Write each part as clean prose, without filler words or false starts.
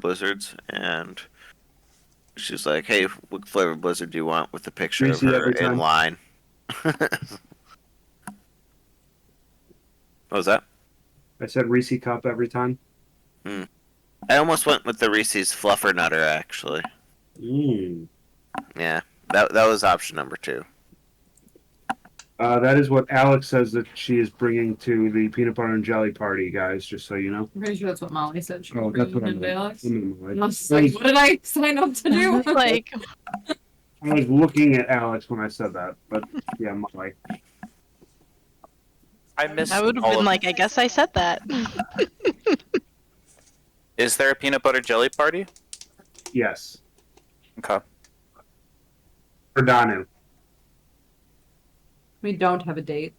Blizzards, and she's like, "Hey, what flavor Blizzard do you want?" With a picture of Reese her every in time. line. What was that? I said Reese cup every time. Hmm. I almost went with the Reese's Fluffer Nutter, actually. Mm. Yeah, that was option number two. That is what Alex says that she is bringing to the peanut butter and jelly party, guys. Just so you know. I'm pretty sure that's what Molly said. She was Oh, that's bringing what him to Alex. I And I was just like, what did I sign up to do? Like, I was looking at Alex when I said that, but yeah, Molly. I missed I would have all been of. like, I guess I said that. Is there a peanut butter jelly party? Yes. Okay. For Danu. We don't have a date.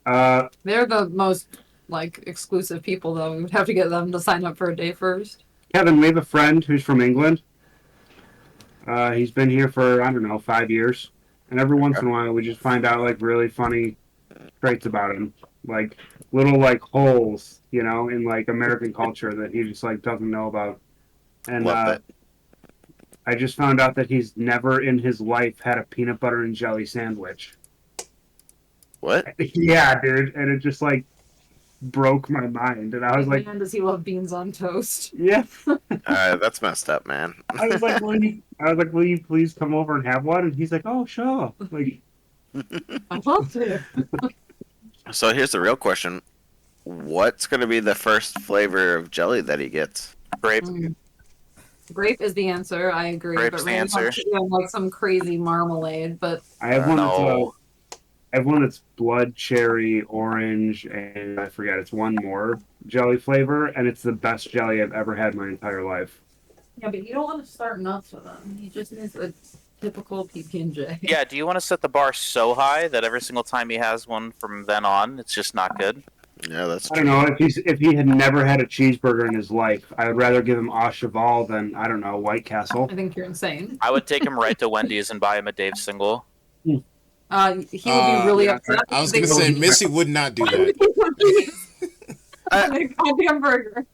Uh, They're the most like exclusive people, though. We would have to get them to sign up for a day first. Kevin, we have a friend who's from England. He's been here for, I don't know, 5 years. And every once in a while, we just find out, like, really funny traits about him. Like, little, like, holes, you know, in, like, American culture that he just, like, doesn't know about. And Love it. I just found out that he's never in his life had a peanut butter and jelly sandwich. What? Yeah, dude. And it just, like, broke my mind. And I was like, Man, does he love beans on toast? yeah. That's messed up, man. I was like, will you please come over and have one? And he's like, oh, sure. Like, I love to. So here's the real question: what's going to be the first flavor of jelly that he gets? Grape. Grape is the answer. I agree. Grape's but the answer. doing, like some crazy marmalade, but I have one No. that's blood cherry, orange, and I forget, it's one more jelly flavor, and it's the best jelly I've ever had in my entire life. yeah, but you don't want to start nuts with them. You just need a typical PB&J. Yeah, do you want to set the bar so high that every single time he has one from then on, it's just not good? Yeah, that's I true. don't know, if he had never had a cheeseburger in his life, I would rather give him Au Cheval than, I don't know, White Castle. I think you're insane. I would take him right to Wendy's and buy him a Dave single. He would be really upset. I was gonna say Missy would not do that. Goddamn burger.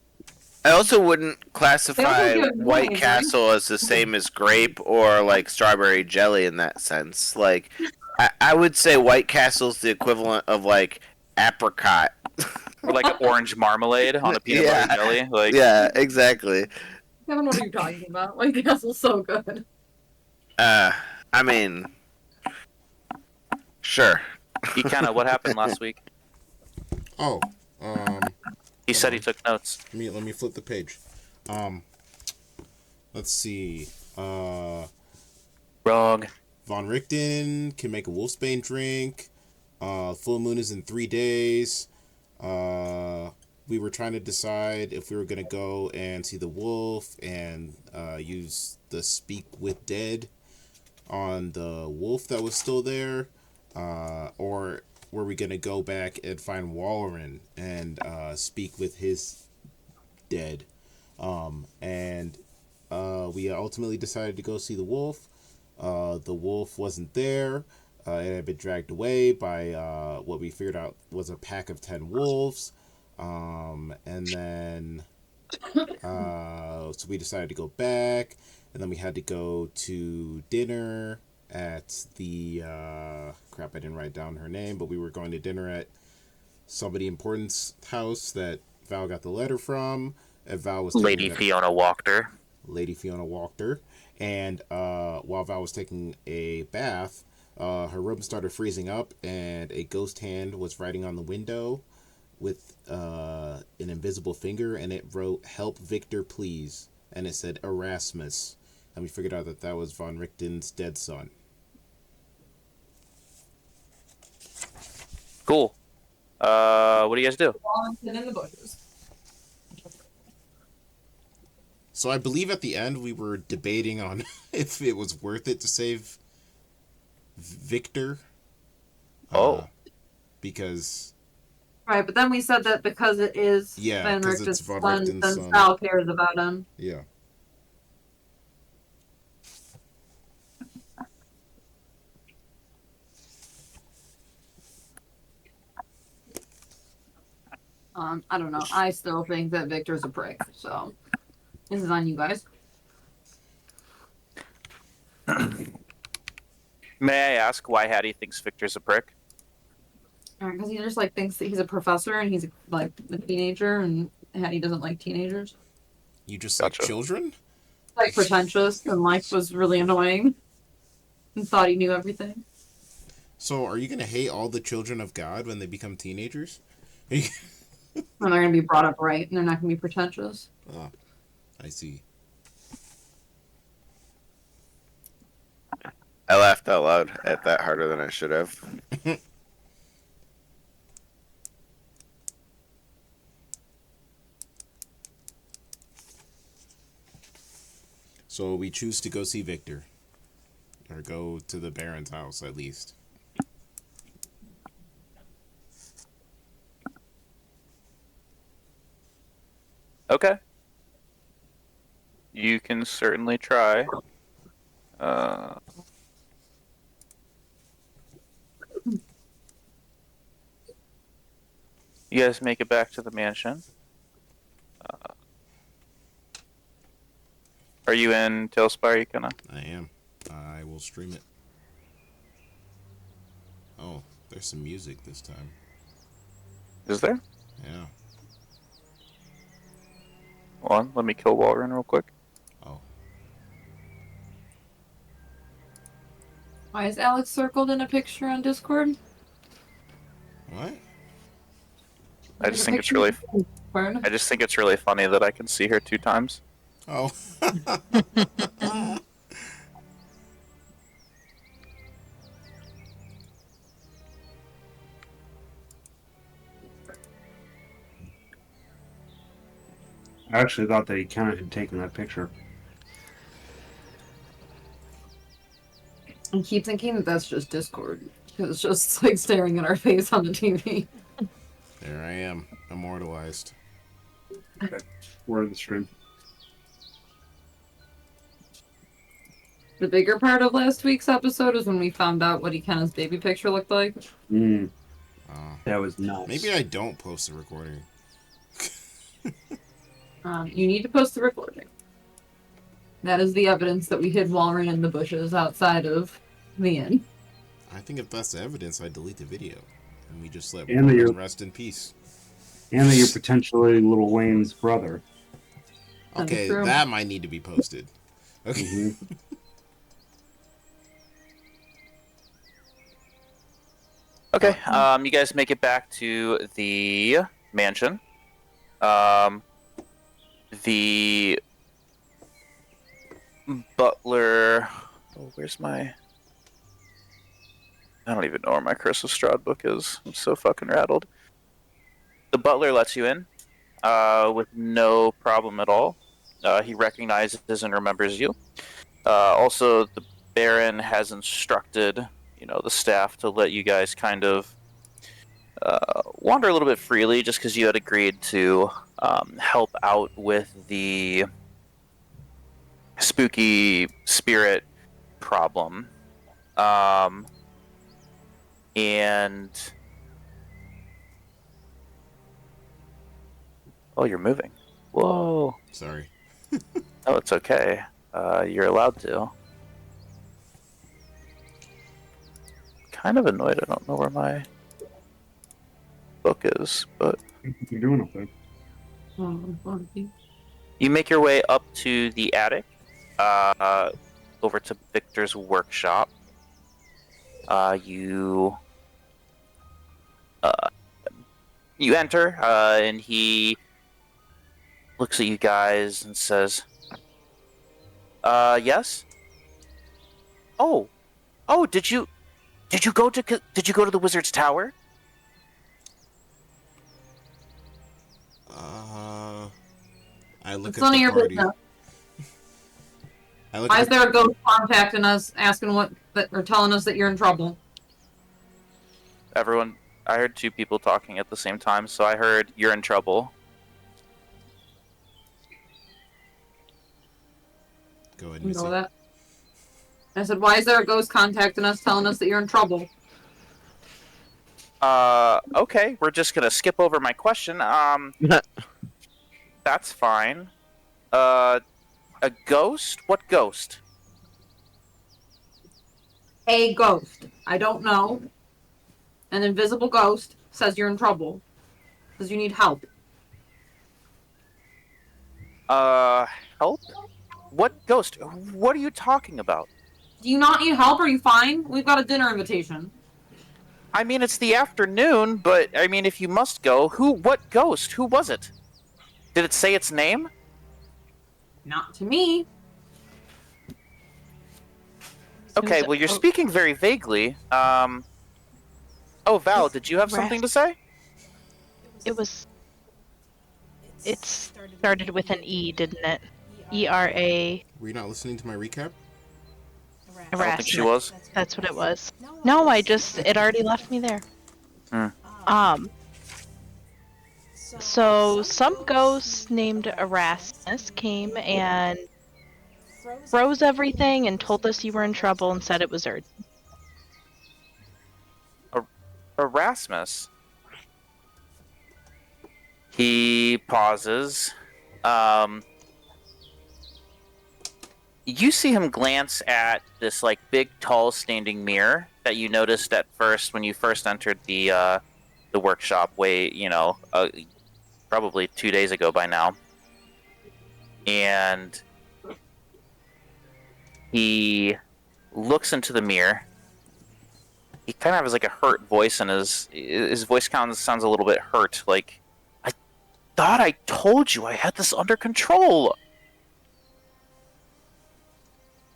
I also wouldn't They classify also give White wine, Castle as the same as grape or like strawberry jelly in that sense. Like, I would say White Castle's the equivalent of like apricot. Or like an orange marmalade on a peanut Yeah. butter jelly. Like, Yeah, exactly. Kevin, what are you talking about? White Castle's so good. I mean, sure. Ikenna, what happened last week? Oh, He said he took notes. let me flip the page. Let's see. Wrong. Von Richten can make a wolfsbane drink. Full moon is in 3 days. We were trying to decide if we were gonna go and see the wolf and use the speak with dead on the wolf that was still there, or were we gonna go back and find Walleran and speak with his dead? And we ultimately decided to go see the wolf. The wolf wasn't there. It had been dragged away by what we figured out was a pack of 10 wolves. And then so we decided to go back, and then we had to go to dinner at the crap, I didn't write down her name, but we were going to dinner at somebody important's house that Val got the letter from, and Val was Lady Fiona walked her. Lady Fiona walked her, and while Val was taking a bath, her room started freezing up, and a ghost hand was writing on the window with an invisible finger, and it wrote, "Help Victor, please," and it said Erasmus, and we figured out that that was Von Richten's dead son. Cool. What do you guys do? In the bushes. So I believe at the end we were debating on if it was worth it to save Victor. Because... Right, but then we said that because it is Yeah, because it's Von son, Richten's then son. Sal cares about him. Yeah. I don't know. I still think that Victor's a prick. So this is on you guys. May I ask why Hattie thinks Victor's a prick? Because he just like thinks that he's a professor and he's like a teenager, and Hattie doesn't like teenagers. You just Gotcha. like children? Like pretentious and like was really annoying and thought he knew everything. So, are you gonna hate all the children of God when they become teenagers? And they're gonna be brought up right, and they're not gonna be pretentious. Ah, I see. I laughed out loud at that harder than I should have. So we choose to go see Victor. Or go to the Baron's house, at least. Okay. You can certainly try. You guys make it back to the mansion. Are you in Tailspire? You gonna? I am. I will stream it. Oh, there's some music this time. Is there? Yeah. Hold on, let me kill Walrun real quick. Oh. Why is Alex circled in a picture on Discord? What? I just think it's really. Discord. I just think it's really funny that I can see her 2 times. Oh. I actually thought that he kind of had taken that picture. I keep thinking that that's just Discord. Because it's just like staring at our face on the TV. There I am, immortalized. Word of the stream. The bigger part of last week's episode is when we found out what Ikenna's baby picture looked like. That was nuts. Maybe I don't post the recording. You need to post the recording. That is the evidence that we hid Walrun in the bushes outside of the inn. I think if that's the evidence, I delete the video. And we just let And that you're- Warren rest in peace. And that you're potentially Little Wayne's brother. That's Okay, true. that might need to be posted. Okay. Mm-hmm. Okay, you guys make it back to the mansion. The butler. Oh, where's my? I don't even know where my Curse of Strahd book is. I'm so fucking rattled. The butler lets you in, with no problem at all. He recognizes and remembers you. Also, the Baron has instructed, the staff to let you guys kind of wander a little bit freely, just because you had agreed to help out with the spooky spirit problem. And oh, you're moving. Whoa. Sorry. Oh, it's okay. You're allowed to. Kind of annoyed I don't know where my book is, but You're doing okay. you make your way up to the attic, over to Victor's workshop. You enter, and he looks at you guys and says, yes? Oh, did you go to the wizard's tower? I look It's at none of the your party. business. I look Why at is there a ghost contacting us, asking or telling us that you're in trouble? Everyone, I heard 2 people talking at the same time, so I heard you're in trouble. Go ahead, You Missy. know that? I said, why is there a ghost contacting us, telling us that you're in trouble? Okay, we're just gonna skip over my question. That's fine. A ghost? What ghost? A ghost. I don't know. An invisible ghost says you're in trouble. Says you need help. Help? What ghost? What are you talking about? Do you not need help? Are you fine? We've got a dinner invitation. I mean, it's the afternoon, but I mean, if you must go, what ghost? Who was it? Did it say its name? Not to me. Okay, well, you're speaking very vaguely. Oh, Val, did you have something to say? It started with an E, didn't it? E-R-A. Were you not listening to my recap? I don't think she was. That's what it was. No, it already left me there. So some ghost named Erasmus came and froze everything and told us you were in trouble and said it was urgent. Erasmus. He pauses. You see him glance at this like big, tall, standing mirror that you noticed at first when you first entered the workshop. Probably 2 days ago by now, and he looks into the mirror. He kind of has like a hurt voice, and his voice sounds a little bit hurt. Like, I thought I told you I had this under control.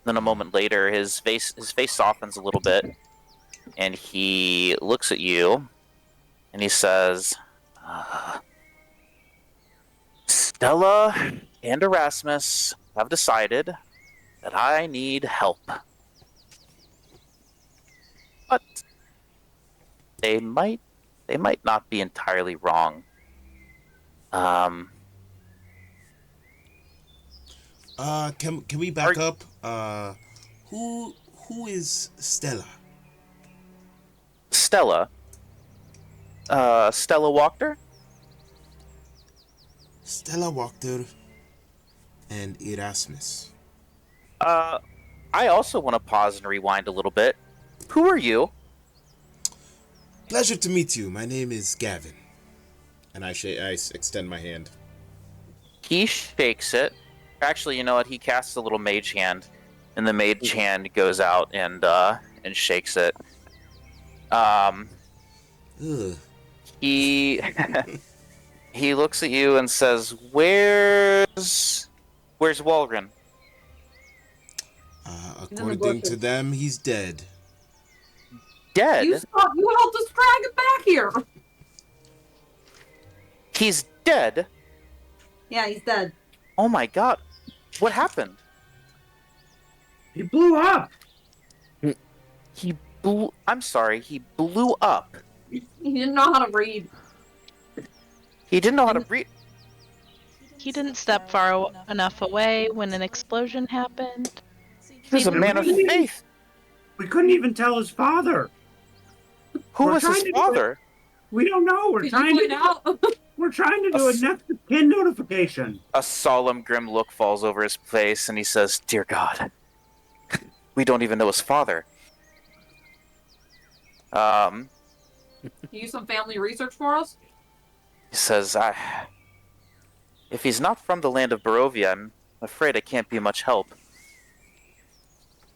Then a moment later, his face softens a little bit, and he looks at you, and he says, "Stella and Erasmus have decided that I need help, but they might not be entirely wrong." Can we back up? Who is Stella? Stella. Stella Walker? Stella Walker and Erasmus. I also want to pause and rewind a little bit. Who are you? Pleasure to meet you. My name is Gavin. And I extend my hand. He shakes it. Actually, you know what? He casts a little mage hand, and the mage hand goes out and shakes it. He he looks at you and says, "Where's Walgren?" According to them, he's dead. Dead? You helped us drag him back here. He's dead? Yeah, he's dead. Oh my god. What happened? He blew up. I'm sorry, he blew up. He didn't know how to read. He didn't know how to read. He didn't step far enough away when an explosion happened. He was a man of faith. We couldn't even tell his father. Who was his father? We don't know. We're trying to do a next of kin notification. A solemn, grim look falls over his face, and he says, "Dear God, we don't even know his father." Can you do some family research for us? He says, if he's not from the land of Barovia, I'm afraid I can't be much help.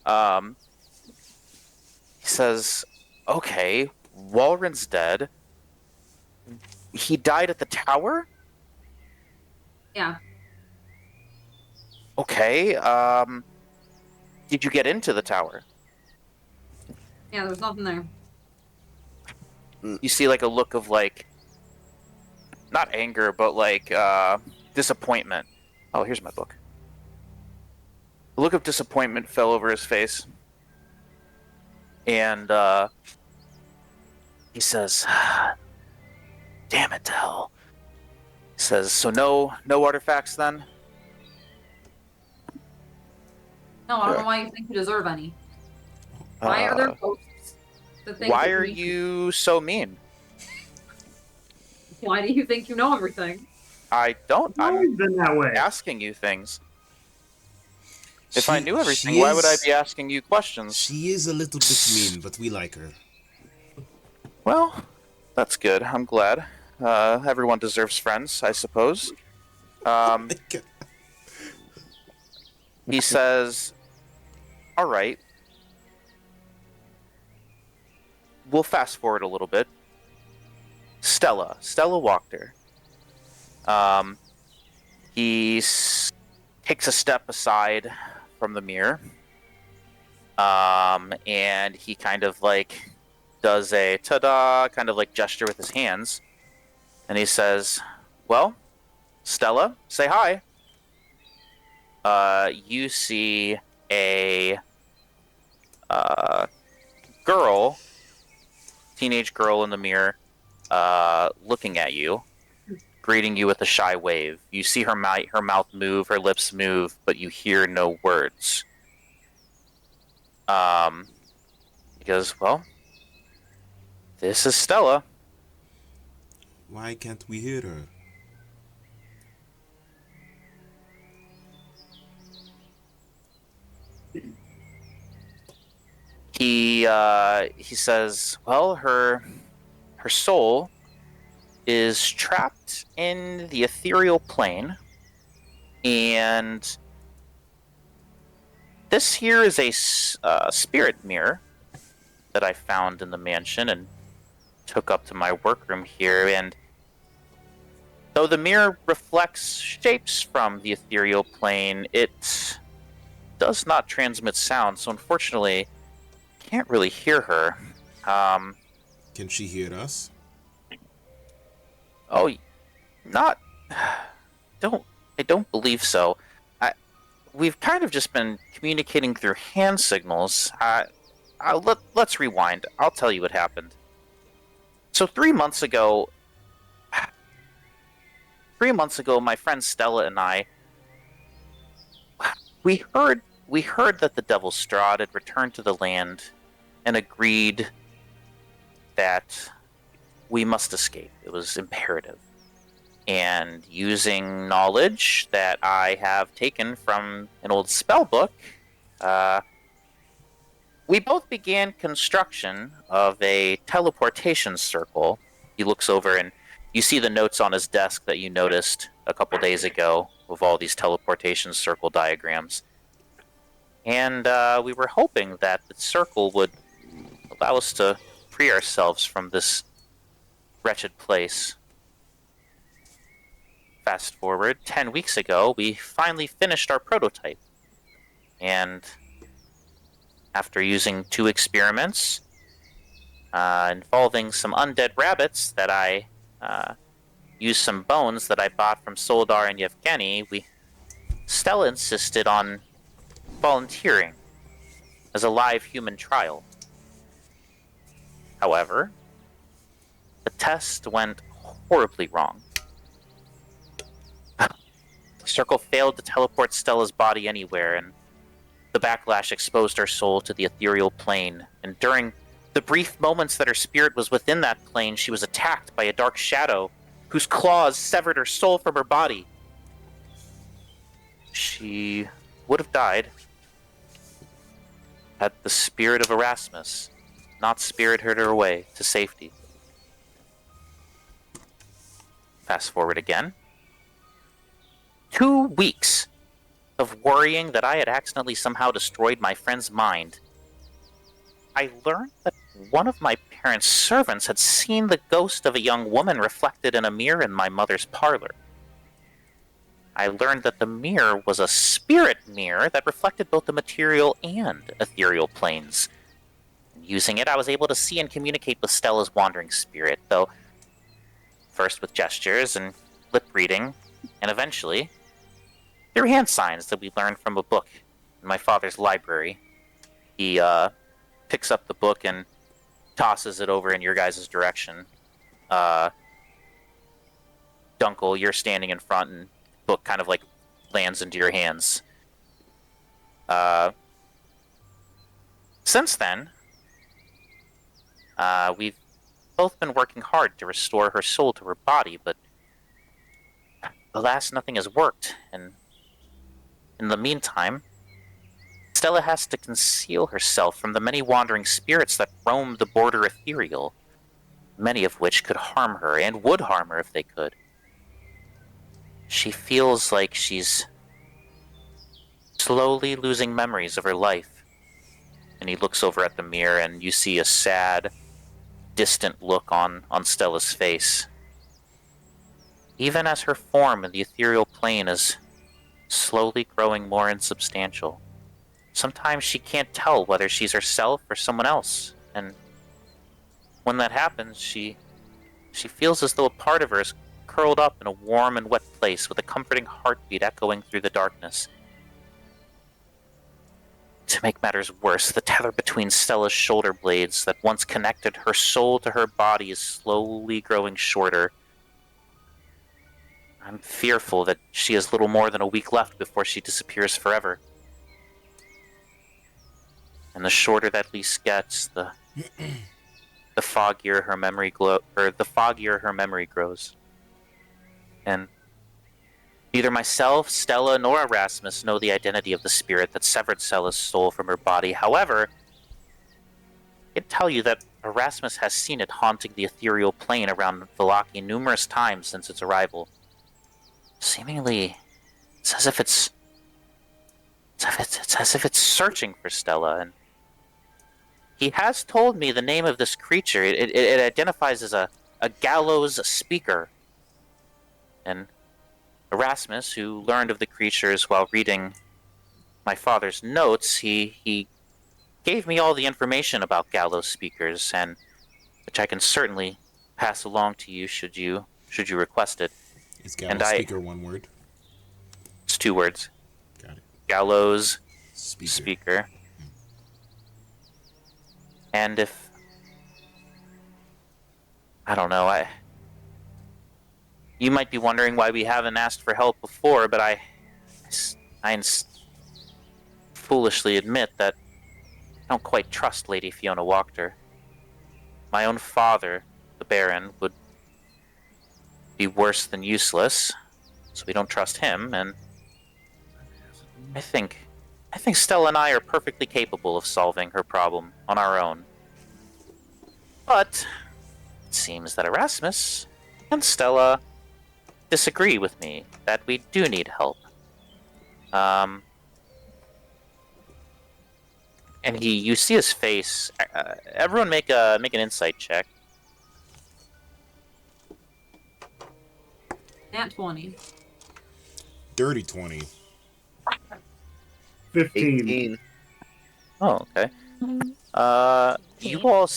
He says, okay, Walren's dead. He died at the tower? Yeah. Okay, did you get into the tower? Yeah, there was nothing there. You see like a look of like, not anger, but like disappointment. Oh, here's my book. A look of disappointment fell over his face. And he says, damn it to hell. He says, so no artifacts then? No, I don't know why you think you deserve any. Why are there ghosts that think Why that are we- you so mean? Why do you think you know everything? I don't. It's always I'm been that way. asking you things. If I knew everything, she why would I is- be asking you questions? She is a little bit mean, but we like her. Well, that's good. I'm glad. Everyone deserves friends, I suppose. He says, all right, we'll fast forward a little bit. Stella walked her. He takes a step aside from the mirror. And he kind of like does a ta-da kind of like gesture with his hands. And he says, well, Stella, say hi. You see a girl, teenage girl in the mirror, looking at you, greeting you with a shy wave. You see her mouth move, her lips move, but you hear no words. He goes, well, this is Stella. Why can't we hear her? He says, well, her soul is trapped in the ethereal plane, and this here is a spirit mirror that I found in the mansion and took up to my workroom here. And though the mirror reflects shapes from the ethereal plane, it does not transmit sound. So unfortunately, can't really hear her. Can she hear us? Oh, not. I don't believe so. We've kind of just been communicating through hand signals. Let's rewind. I'll tell you what happened. So 3 months ago, my friend Stella and I, we heard that the devil Strahd had returned to the land and agreed that we must escape. It was imperative. And using knowledge that I have taken from an old spell book, we both began construction of a teleportation circle. He looks over and you see the notes on his desk that you noticed a couple days ago of all these teleportation circle diagrams. And we were hoping that the circle would allow us to free ourselves from this wretched place. Fast forward 10 weeks ago, we finally finished our prototype. And after using 2 experiments involving some undead rabbits that I used some bones that I bought from Soldar and Yevgeny, Stella insisted on volunteering as a live human trial. However, the test went horribly wrong. The circle failed to teleport Stella's body anywhere, and the backlash exposed her soul to the ethereal plane. And during the brief moments that her spirit was within that plane, she was attacked by a dark shadow whose claws severed her soul from her body. She would have died had the spirit of Erasmus not spirited her away to safety. Fast forward again. 2 weeks of worrying that I had accidentally somehow destroyed my friend's mind. I learned that one of my parents' servants had seen the ghost of a young woman reflected in a mirror in my mother's parlor. I learned that the mirror was a spirit mirror that reflected both the material and ethereal planes. Using it, I was able to see and communicate with Stella's wandering spirit, though first with gestures and lip reading, and eventually through hand signs that we learned from a book in my father's library. He picks up the book and tosses it over in your guys' direction. Dunkel, you're standing in front, and the book kind of like lands into your hands. Since then, we've both been working hard to restore her soul to her body, but alas, nothing has worked, and in the meantime, Stella has to conceal herself from the many wandering spirits that roam the border ethereal, many of which could harm her, and would harm her if they could. She feels like she's slowly losing memories of her life. And he looks over at the mirror, and you see a sad, distant look on Stella's face. Even as her form in the ethereal plane is slowly growing more insubstantial. Sometimes she can't tell whether she's herself or someone else, and when that happens, she feels as though a part of her is curled up in a warm and wet place with a comforting heartbeat echoing through the darkness. To make matters worse, the tether between Stella's shoulder blades that once connected her soul to her body is slowly growing shorter. I'm fearful that she has little more than a week left before she disappears forever. And the shorter that lease gets, the foggier her memory grows. And neither myself, Stella, nor Erasmus know the identity of the spirit that severed Stella's soul from her body. However, I can tell you that Erasmus has seen it haunting the ethereal plane around Vallaki numerous times since its arrival. Seemingly, it's as if it's searching for Stella, and he has told me the name of this creature. It identifies as a gallows speaker. And Erasmus, who learned of the creatures while reading my father's notes, he gave me all the information about gallows speakers, and which I can certainly pass along to you should you request it. Is gallows speaker one word? It's 2 words. Got it. Gallows speaker. And if I don't know, you might be wondering why we haven't asked for help before, but I foolishly admit that I don't quite trust Lady Fiona Wachter. My own father, the Baron, would be worse than useless, so we don't trust him, and I think Stella and I are perfectly capable of solving her problem on our own. But it seems that Erasmus and Stella disagree with me that we do need help. And you see his face. Everyone make an insight check. Nat 20. Dirty 20. 15. 18. Oh, okay. You all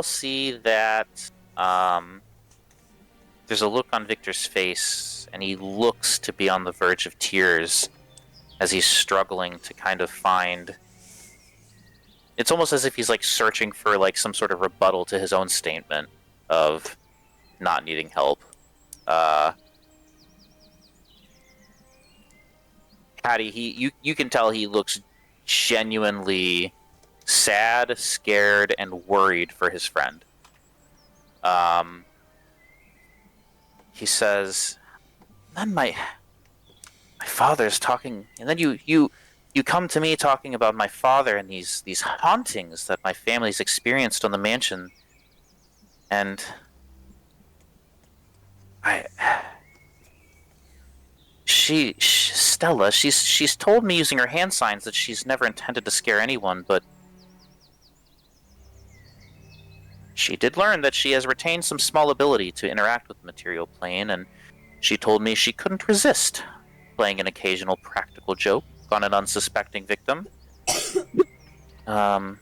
see that there's a look on Victor's face, and he looks to be on the verge of tears as he's struggling to kind of find. It's almost as if he's like searching for like some sort of rebuttal to his own statement of not needing help. Patty, you can tell he looks genuinely sad, scared, and worried for his friend. He says, then my father's talking, and then you come to me talking about my father and these hauntings that my family's experienced on the mansion, and Stella, she's told me using her hand signs that she's never intended to scare anyone, but she did learn that she has retained some small ability to interact with the material plane, and she told me she couldn't resist playing an occasional practical joke on an unsuspecting victim. And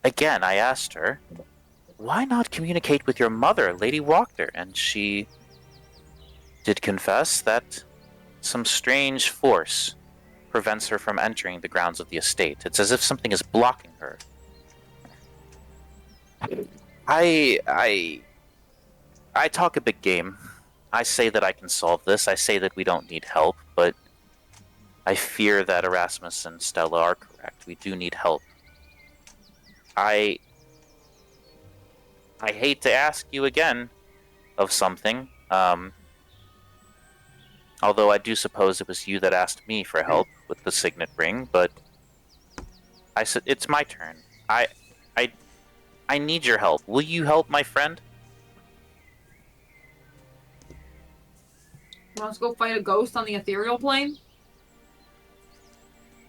again, I asked her, why not communicate with your mother, Lady Wachter? And she did confess that some strange force prevents her from entering the grounds of the estate. It's as if something is blocking her. I talk a big game. I say that I can solve this. I say that we don't need help, but I fear that Erasmus and Stella are correct. We do need help. I I hate to ask you again of something. Although I do suppose it was you that asked me for help with the signet ring, but I said it's my turn. I, I need your help. Will you help my friend? Want us to go fight a ghost on the ethereal plane?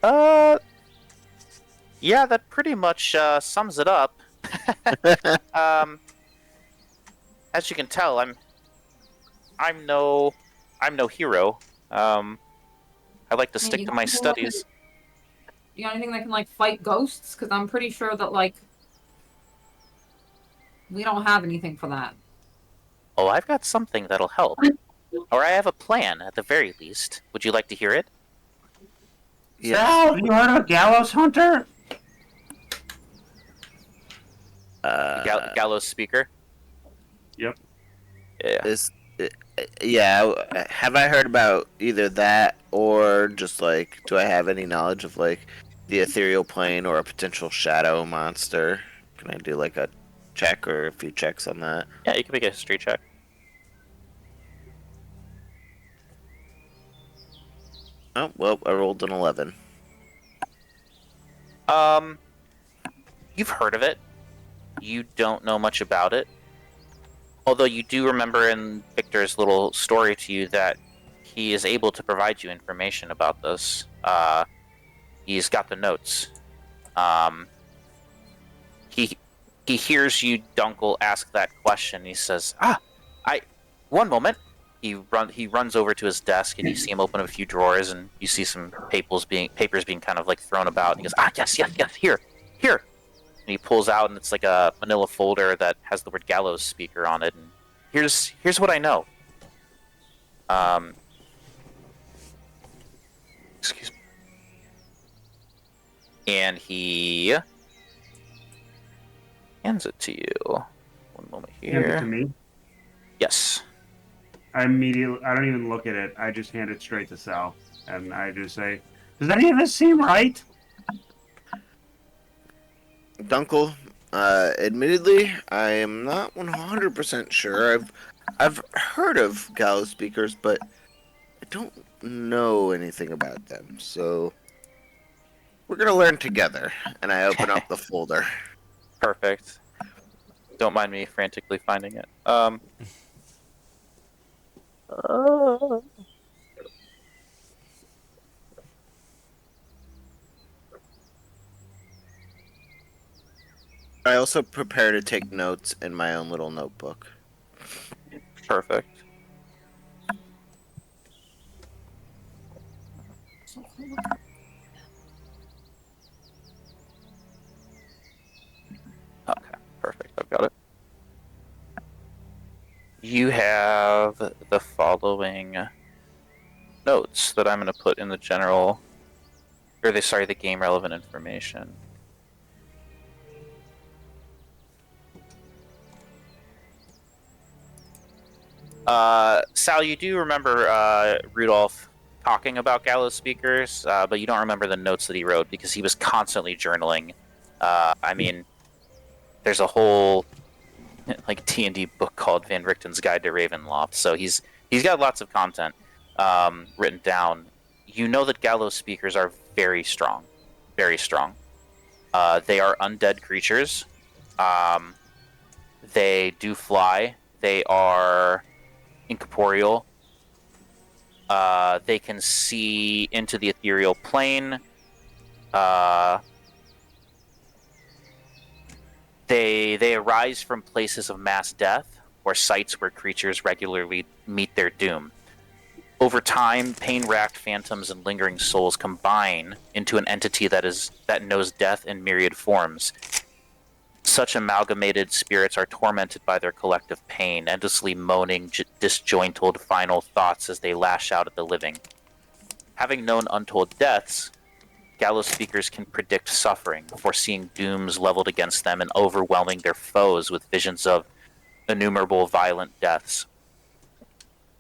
Yeah, that pretty much sums it up. Um, as you can tell, I'm no hero. I like to Man, stick to my studies. You got anything that can like fight ghosts? Because I'm pretty sure that like we don't have anything for that. Oh, I've got something that'll help. Or I have a plan, at the very least. Would you like to hear it? Sal, have you heard of a gallows hunter? Gallows speaker? Yep. Yeah. Yeah, have I heard about either that or just like, do I have any knowledge of like the ethereal plane or a potential shadow monster? Can I do like a check or a few checks on that? Yeah, you can make a history check. Oh, well, I rolled an 11. You've heard of it. You don't know much about it. Although you do remember in Victor's little story to you that he is able to provide you information about this. He's got the notes. He hears you, Dunkel, ask that question. He says, one moment. He runs over to his desk, and you see him open a few drawers, and you see some papers being kind of like thrown about. And he goes, yes, here. And he pulls out, and it's like a manila folder that has the word gallows speaker on it. And here's what I know. Excuse me. And he hands it to you. One moment here. Hand it to me. Yes. I don't even look at it. I just hand it straight to Sal. And I just say, does any of this seem right? Dunkel, admittedly, I am not 100% sure. I've heard of gallows speakers, but I don't know anything about them. So we're gonna learn together. And I open up the folder. Perfect. Don't mind me frantically finding it. I also prepare to take notes in my own little notebook. Perfect. Okay, perfect. I've got it. You have the following notes that I'm going to put in the the game relevant information. Sal, you do remember Rudolph talking about gallows speakers, but you don't remember the notes that he wrote because he was constantly journaling. There's a whole like D&D book called Van Richten's Guide to Ravenloft, so he's got lots of content written down. You know that gallows speakers are very strong, very strong. They are undead creatures. They do fly. They are incorporeal. They can see into the ethereal plane. They arise from places of mass death or sites where creatures regularly meet their doom. Over time, pain-racked phantoms and lingering souls combine into an entity that knows death in myriad forms. Such amalgamated spirits are tormented by their collective pain, endlessly moaning disjointed final thoughts as they lash out at the living. Having known untold deaths, gallows speakers can predict suffering, foreseeing dooms leveled against them and overwhelming their foes with visions of innumerable violent deaths.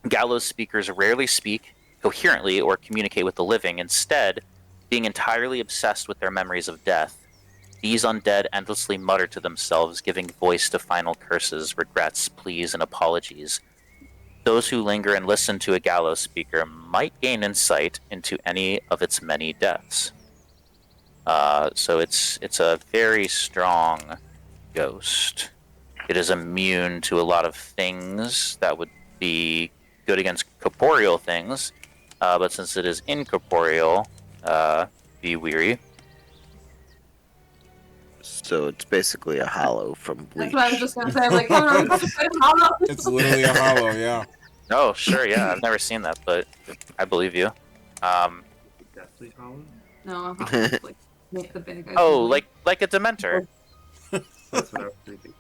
Gallows speakers rarely speak coherently or communicate with the living, instead being entirely obsessed with their memories of death. These undead endlessly mutter to themselves, giving voice to final curses, regrets, pleas, and apologies. Those who linger and listen to a gallows speaker might gain insight into any of its many deaths. So it's a very strong ghost. It is immune to a lot of things that would be good against corporeal things, but since it is incorporeal, be weary. So it's basically a hollow from Bleach. That's what I was just gonna say. Like, how are we supposed to play hollow? It's literally a hollow, yeah. Oh, sure, yeah, I've never seen that, but I believe you. Deathly Hollow? No, hollow. Like, make the big guy. Oh, like a Dementor. That's what I was thinking.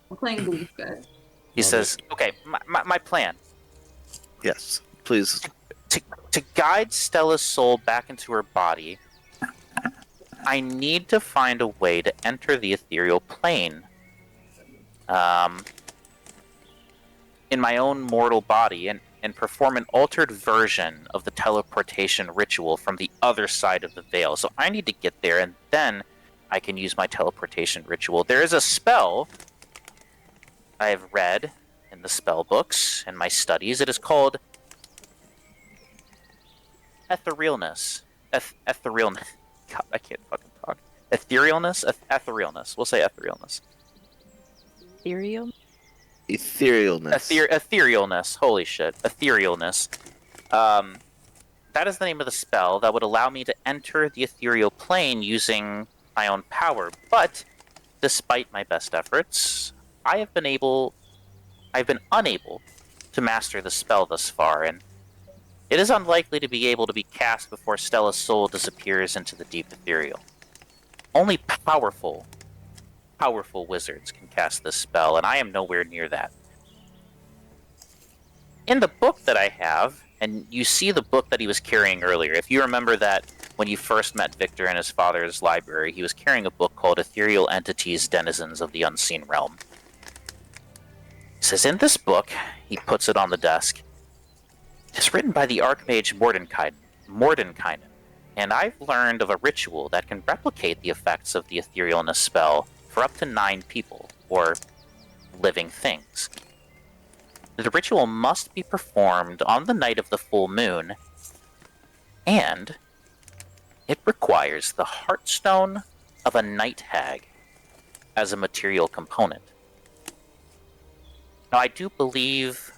We're playing Bleach, guys. He Love says, okay, my plan. Yes, please. To guide Stella's soul back into her body, I need to find a way to enter the ethereal plane. In my own mortal body and perform an altered version of the teleportation ritual from the other side of the veil. So I need to get there, and then I can use my teleportation ritual. There is a spell I have read in the spell books and my studies. It is called etherealness. Etherealness. God, I can't fucking talk. Etherealness? Etherealness. We'll say etherealness. Ethereal? Etherealness. Etherealness. Holy shit. Etherealness. That is the name of the spell that would allow me to enter the ethereal plane using my own power. But, despite my best efforts, I've been unable to master the spell thus far, and it is unlikely to be able to be cast before Stella's soul disappears into the deep ethereal. Only powerful wizards can cast this spell, and I am nowhere near that. In the book that I have, and you see the book that he was carrying earlier, if you remember that when you first met Victor in his father's library, he was carrying a book called Ethereal Entities, Denizens of the Unseen Realm. It says, in this book, he puts it on the desk, it's written by the Archmage Mordenkainen, and I've learned of a ritual that can replicate the effects of the etherealness spell for up to 9 people, or living things. The ritual must be performed on the night of the full moon, and it requires the heartstone of a night hag as a material component. Now, I do believe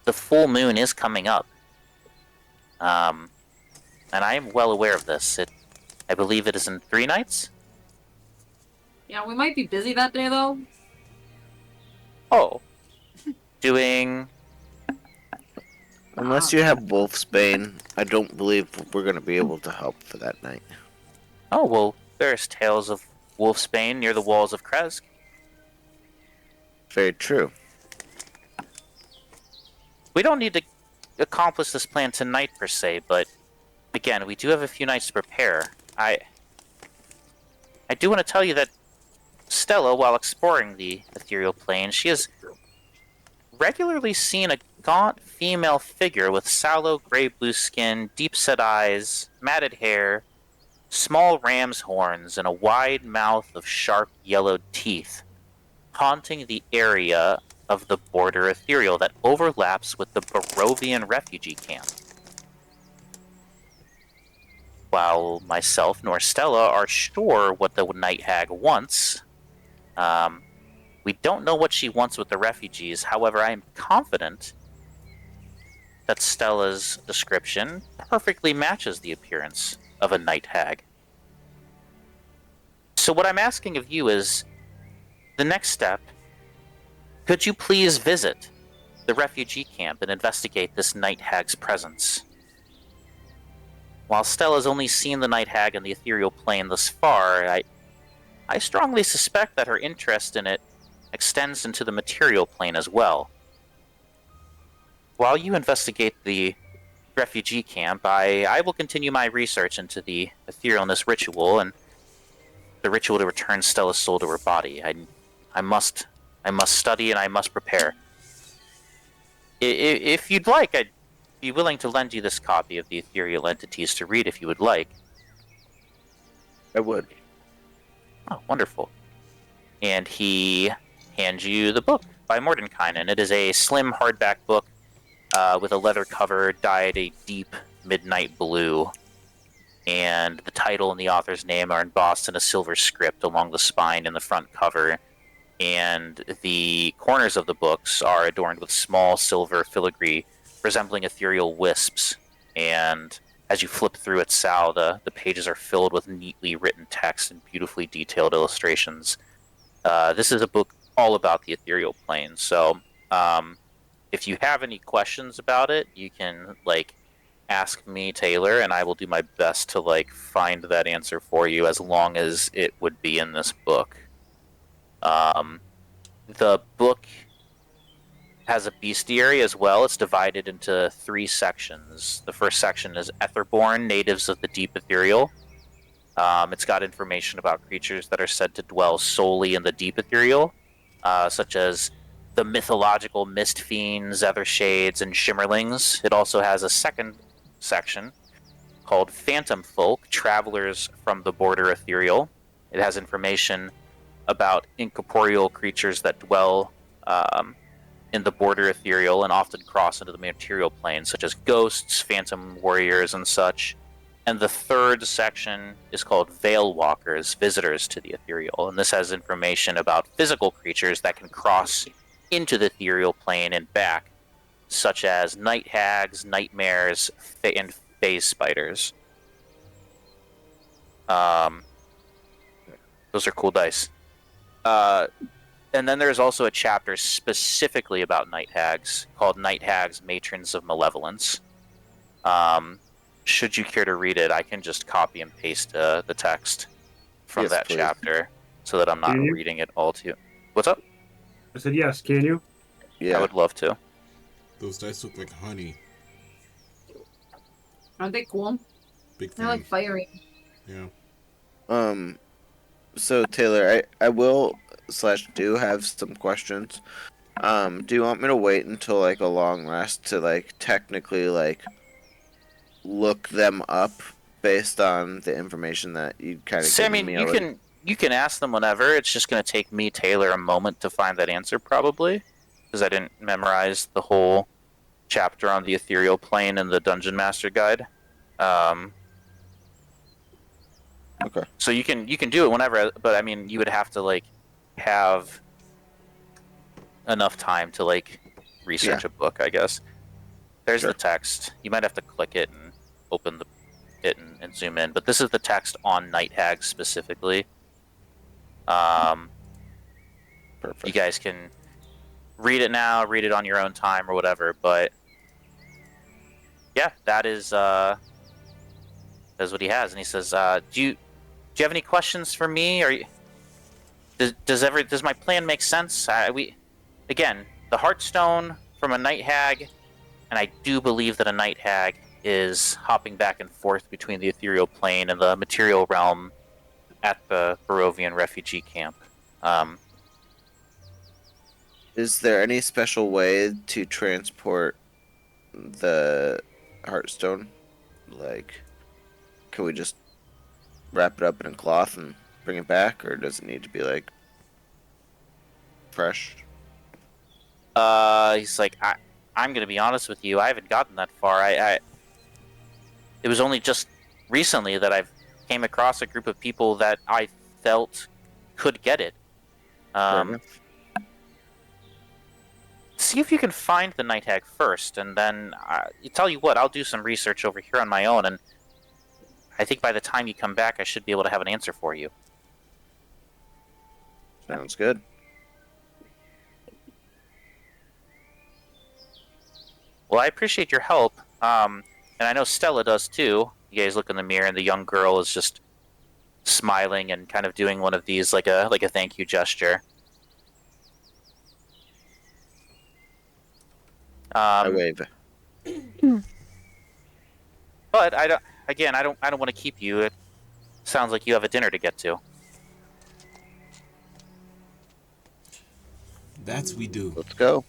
the full moon is coming up, and I am well aware of this. I believe it is in 3 nights? Yeah, we might be busy that day, though. Oh. Doing... Unless you have Wolfsbane, I don't believe we're going to be able to help for that night. Oh, well, there's tales of Wolfsbane near the walls of Kresk. Very true. We don't need to accomplish this plan tonight, per se, but again, we do have a few nights to prepare. I do want to tell you that Stella, while exploring the ethereal plane, she has regularly seen a gaunt female figure with sallow gray-blue skin, deep-set eyes, matted hair, small ram's horns, and a wide mouth of sharp yellowed teeth, haunting the area of the border ethereal that overlaps with the Barovian refugee camp. While myself nor Stella are sure what the Night Hag wants, we don't know what she wants with the refugees. However, I am confident that Stella's description perfectly matches the appearance of a Night Hag. So what I'm asking of you is, the next step, could you please visit the refugee camp and investigate this Night Hag's presence? While Stella's only seen the Night Hag in the ethereal plane thus far, I strongly suspect that her interest in it extends into the material plane as well. While you investigate the refugee camp, I will continue my research into the etherealness ritual and the ritual to return Stella's soul to her body. I must study and I must prepare. If you'd like, be willing to lend you this copy of the Ethereal Entities to read if you would like. I would. Oh, wonderful. And he hands you the book by Mordenkainen. It is a slim hardback book with a leather cover dyed a deep midnight blue. And the title and the author's name are embossed in a silver script along the spine and the front cover. And the corners of the books are adorned with small silver filigree resembling ethereal wisps. And as you flip through it, Sal, the pages are filled with neatly written text and beautifully detailed illustrations. This is a book all about the ethereal plane. So if you have any questions about it, you can ask me, Taylor, and I will do my best to find that answer for you as long as it would be in this book. The book has a bestiary as well. It's divided into 3 sections. The first section is Etherborn, natives of the deep ethereal. It's got information about creatures that are said to dwell solely in the deep ethereal, such as the mythological mist fiends, ether shades, and shimmerlings. It also has a second section called Phantom Folk, travelers from the border ethereal. It has information about incorporeal creatures that dwell in the border ethereal and often cross into the material plane, such as ghosts, phantom warriors, and such. And the third section is called Veil Walkers, visitors to the ethereal. And this has information about physical creatures that can cross into the ethereal plane and back, such as night hags, nightmares, and phase spiders. Those are cool dice. And then there's also a chapter specifically about night hags called Night Hags, Matrons of Malevolence. Should you care to read it, I can just copy and paste the text from Yes, that please. chapter so that I'm not Can you? reading it all to you. What's up? I said yes. Can you? Yeah. I would love to. Those dice look like honey. Aren't they cool? Big They're fan. like fiery. Yeah. So Taylor, I will / do have some questions. Do you want me to wait until a long rest to technically look them up based on the information that you kind of So, I given mean, me already? you can ask them whenever. It's just going to take me, Taylor, a moment to find that answer, probably, because I didn't memorize the whole chapter on the ethereal plane in the Dungeon Master Guide. Okay. So you can do it whenever, but I mean, you would have to have enough time to research a book, I guess. There's Sure. the text. You might have to click it and open it and zoom in, but this is the text on night hags specifically. Perfect. You guys can read it now, read it on your own time or whatever, but yeah, that's what he has. And he says, do you have any questions for me? Or does my plan make sense? Again, the Heartstone from a night hag, and I do believe that a night hag is hopping back and forth between the ethereal plane and the material realm at the Barovian refugee camp. Is there any special way to transport the Heartstone? Can we just wrap it up in a cloth and bring it back, or does it need to be fresh? He's like, I'm gonna be honest with you, I haven't gotten that far. It was only just recently that I've came across a group of people that I felt could get it. Fair enough. See if you can find the night hag first, and then tell you what, I'll do some research over here on my own, and I think by the time you come back, I should be able to have an answer for you. Sounds good. Well, I appreciate your help, and I know Stella does too. You guys look in the mirror, and the young girl is just smiling and kind of doing one of these like a thank you gesture. I wave. But I don't. Again, I don't want to keep you. It sounds like you have a dinner to get to. That's we do. Let's go.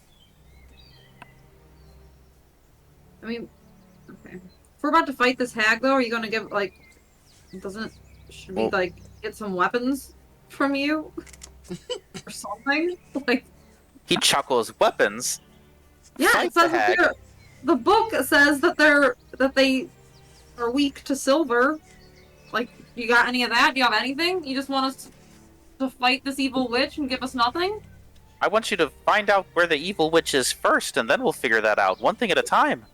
I mean, Okay. If we're about to fight this hag, though, are you gonna give, like, should we, Well- like, get some weapons from you? Or something? Like, He chuckles. Weapons. yeah, Fight it says the that hag. the book says that they are weak to silver. Like, you got any of that? Do you have anything? You just want us to fight this evil witch and give us nothing? I want you to find out where the evil witch is first, and then we'll figure that out, one thing at a time.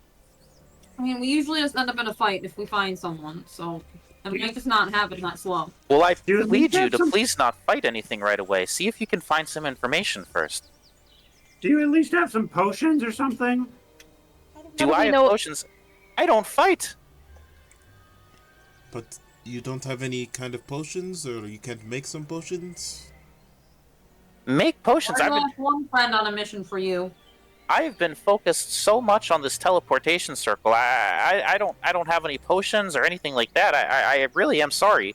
I mean, we usually just end up in a fight if we find someone, so I might just not have it that slow. Well, I Do you at plead least you have to some- please not fight anything right away. See if you can find some information first. Do you at least have some potions or something? Do do I we have know- potions? I don't fight. But you don't have any kind of potions, or you can't make some potions? Make potions. I lost one friend on a mission for you. I've been focused so much on this teleportation circle. I don't have any potions or anything like that. I really am sorry.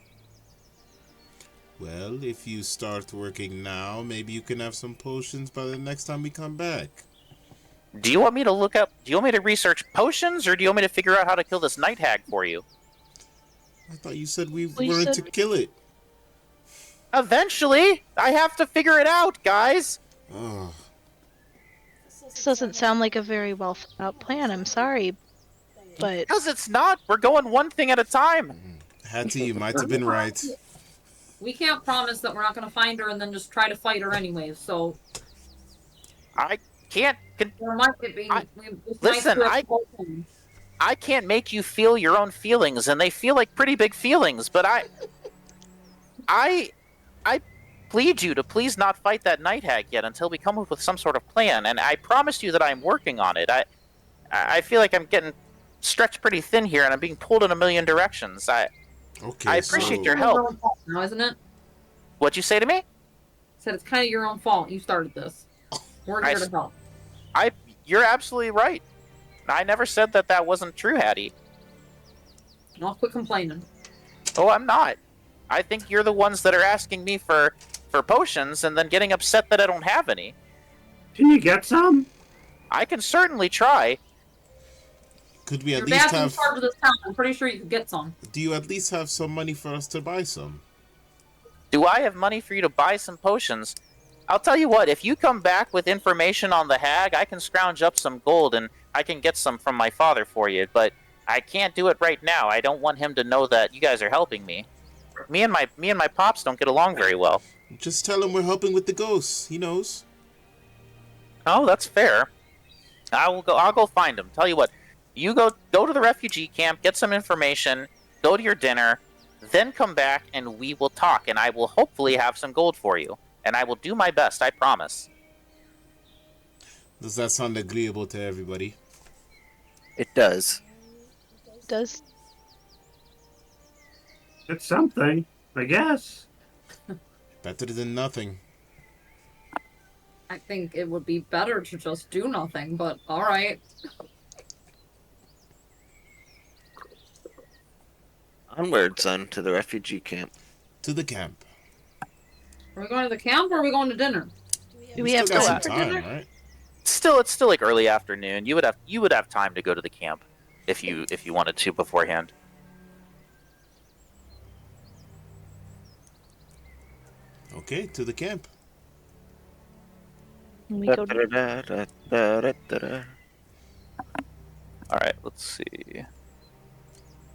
Well, if you start working now, maybe you can have some potions by the next time we come back. Do you want me to look up? Do you want me to research potions, or do you want me to figure out how to kill this night hag for you? I thought you said we We weren't said- to kill it. Eventually, I have to figure it out, guys. Oh, This doesn't sound like a very well thought out plan. I'm sorry, but Because it's not. We're going one thing at a time. Hattie, you might have been right. We can't promise that we're not gonna find her and then just try to fight her anyways, so I can't. there might be. Listen, I can't make you feel your own feelings, and they feel like pretty big feelings. But I plead you to please not fight that night hag yet until we come up with some sort of plan. And I promise you that I'm working on it. I feel like I'm getting stretched pretty thin here, and I'm being pulled in a million directions. Okay, I appreciate so your help. Now, isn't it? What'd you say to me? Said it's kind of your own fault. You started this. We're here to help. You're absolutely right. I never said that wasn't true, Hattie. I'll quit complaining. Oh, I'm not. I think you're the ones that are asking me for potions and then getting upset that I don't have any. Can you get some? I can certainly try. could we Your at least dad's in have? charge of this town. I'm pretty sure you could get some. Do you at least have some money for us to buy some? Do I have money for you to buy some potions? I'll tell you what, if you come back with information on the hag, I can scrounge up some gold and I can get some from my father for you, but I can't do it right now. I don't want him to know that you guys are helping me. Me and my pops don't get along very well. Just tell him we're helping with the ghosts. He knows. Oh, that's fair. I'll go find him. Tell you what, you go to the refugee camp, get some information, go to your dinner, then come back and we will talk, and I will hopefully have some gold for you. And I will do my best, I promise. Does that sound agreeable to everybody? It does. does It's something, I guess. Better than nothing. I think it would be better to just do nothing, but alright. Onward, son, to the refugee camp. To the camp. Are we going to the camp or are we going to dinner? do we have still got time some for time, dinner? right? It's still like early afternoon. You would have time to go to the camp if you wanted to beforehand. Okay, to the camp. We go to Da-da-da-da-da-da-da. All right, let's see.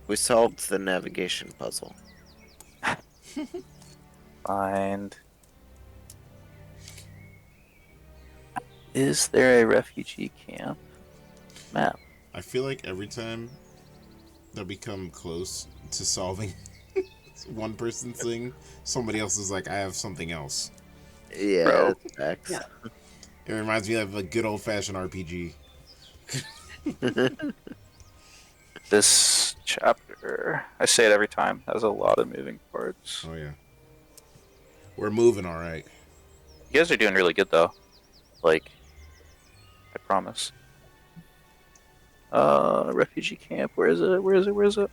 We solved the navigation puzzle. Find. Is there a refugee camp map? I feel like every time that we come close to solving one person's thing, somebody else is like, I have something else. Yeah, Bro. that's facts. Yeah. It reminds me of a good old fashioned RPG. This chapter, I say it every time, has a lot of moving parts. Oh yeah. We're moving all right. You guys are doing really good though. Like, I promise. Refugee camp. Where is it? Where is it? Where is it?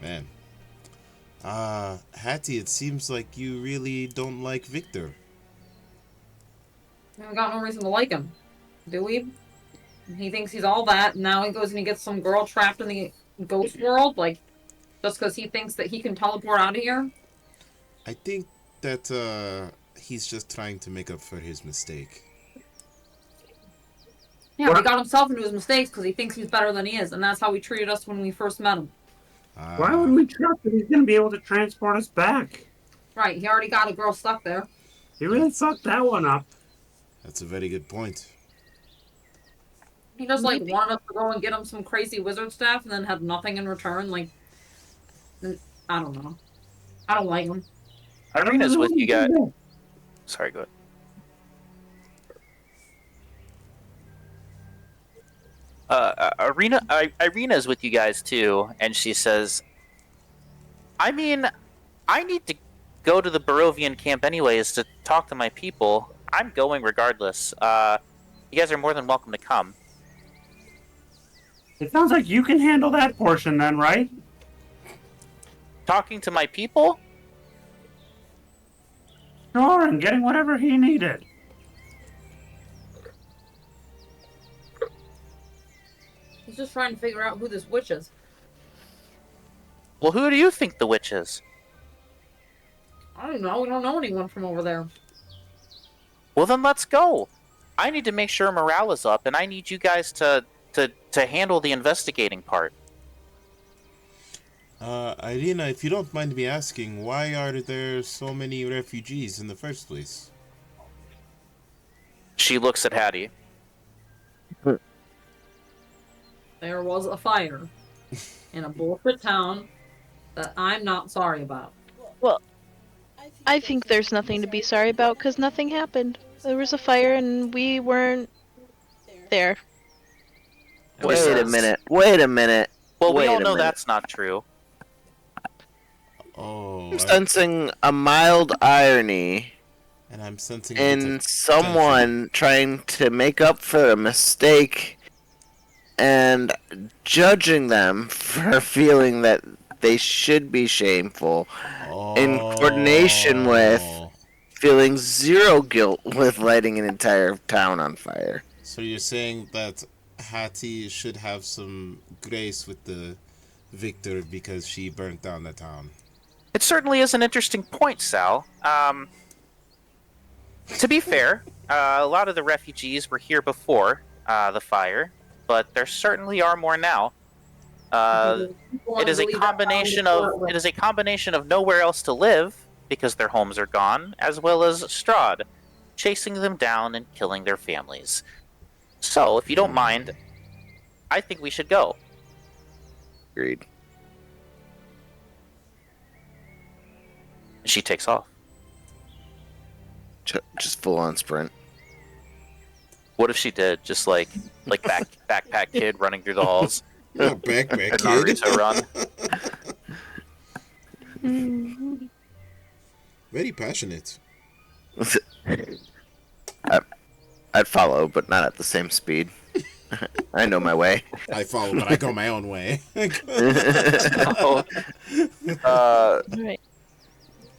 Man. Hattie, it seems like you really don't like Victor. We got no reason to like him, do we? He thinks he's all that, and now he goes and he gets some girl trapped in the ghost world, like, just because he thinks that he can teleport out of here? I think that he's just trying to make up for his mistake. Yeah, he got himself into his mistakes because he thinks he's better than he is, and that's how he treated us when we first met him. Why would we trust that he's going to be able to transport us back? Right, he already got a girl stuck there. He really fucked that one up. That's a very good point. He just, like, wanted us to go and get him some crazy wizard stuff and then had nothing in return, like... I don't know. I don't like him. Irina's with you guys. Sorry, go ahead. Irina's with you guys too, and she says, I mean, I need to go to the Barovian camp anyways to talk to my people. I'm going regardless. You guys are more than welcome to come. It sounds like you can handle that portion then, right? Talking to my people? Sure, and getting whatever he needed. He's just trying to figure out who this witch is. Well, who do you think the witch is? I don't know. We don't know anyone from over there. Well, then let's go. I need to make sure morale is up, and I need you guys to handle the investigating part. Irina, if you don't mind me asking, why are there so many refugees in the first place? She looks at Hattie. There was a fire in a bullshit town that I'm not sorry about. Well, I think there's nothing to be sorry about because nothing happened. There was a fire and we weren't there. Wait a minute. Well, we Wait all a know minute. that's not true. Oh, I'm sensing a mild irony and I'm sensing in someone trying to make up for a mistake and judging them for feeling that they should be shameful in coordination with feeling zero guilt with lighting an entire town on fire. So you're saying that Hattie should have some grace with the victor because she burnt down the town? It certainly is an interesting point, Sal. To be fair, a lot of the refugees were here before the fire, but there certainly are more now. It is a combination of nowhere else to live because their homes are gone, as well as Strahd chasing them down and killing their families. So, if you don't mind, I think we should go. Agreed. She takes off. Just full on sprint. What if she did? Just like backpack kid running through the halls. Oh, backpack kid. Naruto run. Very passionate. I'd follow, but not at the same speed. I know my way. I follow, but I go my own way. Right.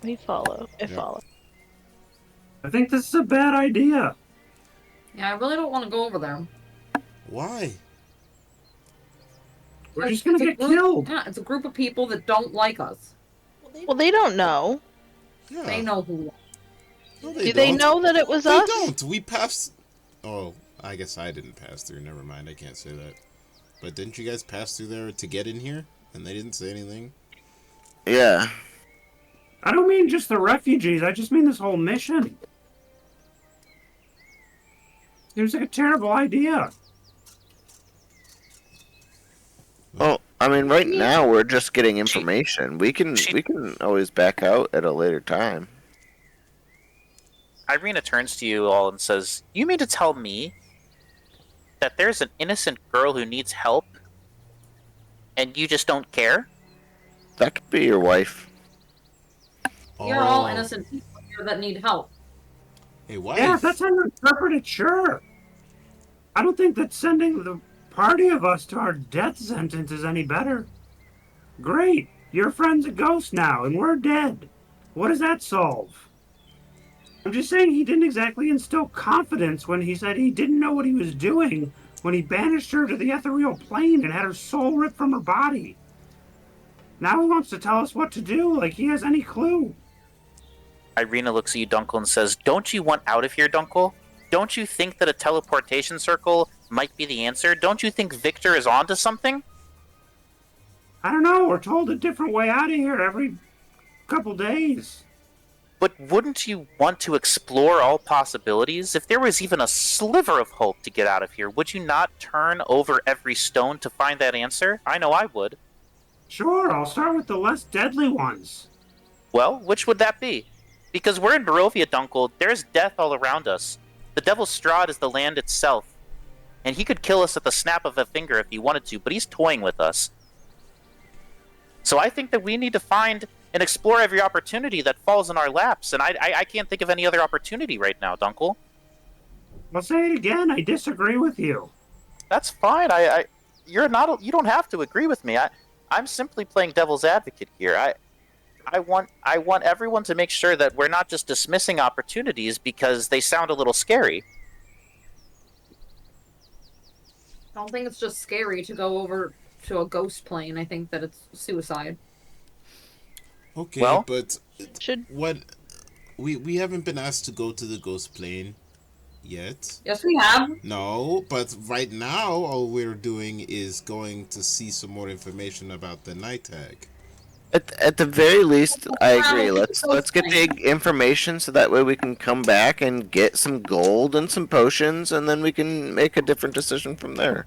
We follow. I follow. I think this is a bad idea. Yeah, I really don't want to go over there. Why? We're just gonna get killed. Yeah, it's a group of people that don't like us. Well, they don't know. Yeah. They know who we are. No, Do they know that it was They us? don't. We passed. Oh, I guess I didn't pass through. Never mind. I can't say that. But didn't you guys pass through there to get in here? And they didn't say anything? Yeah. I don't mean just the refugees. I just mean this whole mission. Seems like a terrible idea. Well, I mean, right now we're just getting information. We can always back out at a later time. Irina turns to you all and says, "You mean to tell me that there's an innocent girl who needs help, and you just don't care?" That could be your wife. You're all innocent people here that need help. Hey, wife. Yeah, if that's how you interpret it, sure. I don't think that sending the party of us to our death sentence is any better. Great. Your friend's a ghost now, and we're dead. What does that solve? I'm just saying he didn't exactly instill confidence when he said he didn't know what he was doing when he banished her to the ethereal plane and had her soul ripped from her body. Now he wants to tell us what to do, like he has any clue. Irina looks at you, Dunkel, and says, "Don't you want out of here, Dunkel? Don't you think that a teleportation circle might be the answer? Don't you think Victor is onto something?" I don't know, we're told a different way out of here every couple days. But wouldn't you want to explore all possibilities? If there was even a sliver of hope to get out of here, would you not turn over every stone to find that answer? I know I would. Sure, I'll start with the less deadly ones. Well, which would that be? Because we're in Barovia, Dunkel. There's death all around us. The Devil's Strahd is the land itself. And he could kill us at the snap of a finger if he wanted to, but he's toying with us. So I think that we need to find and explore every opportunity that falls in our laps, and I can't think of any other opportunity right now, Dunkel. I'll say it again, I disagree with you. That's fine. You don't have to agree with me. I'm simply playing devil's advocate here. I want everyone to make sure that we're not just dismissing opportunities because they sound a little scary. I don't think it's just scary to go over to a ghost plane. I think that it's suicide. Okay, Well, but Should what we haven't been asked to go to the ghost plane yet. Yes, we have. No, but right now all we're doing is going to see some more information about the night tag. At the very least, I agree. Wow, Let's get the information so that way we can come back and get some gold and some potions, and then we can make a different decision from there.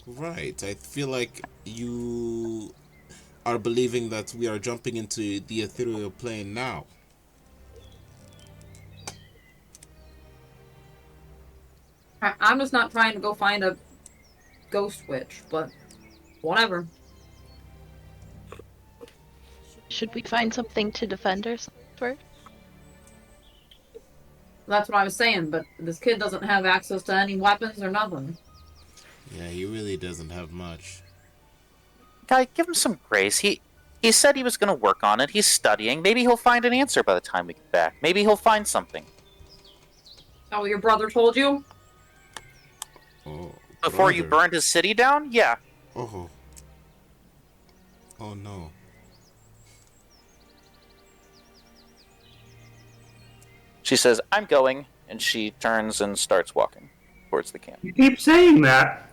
Right. I feel like you are believing that we are jumping into the ethereal plane now. I'm just not trying to go find a ghost witch, but whatever. should we find something to defend ourselves first? That's what I was saying, but this kid doesn't have access to any weapons or nothing. Yeah, he really doesn't have much. Guy, give him some grace. He said he was going to work on it. He's studying. Maybe he'll find an answer by the time we get back. Maybe he'll find something. Oh, your brother told you? Oh. Before you brother. burned his city down? Yeah. Oh. Oh no. She says, "I'm going," and she turns and starts walking towards the camp. You keep saying that.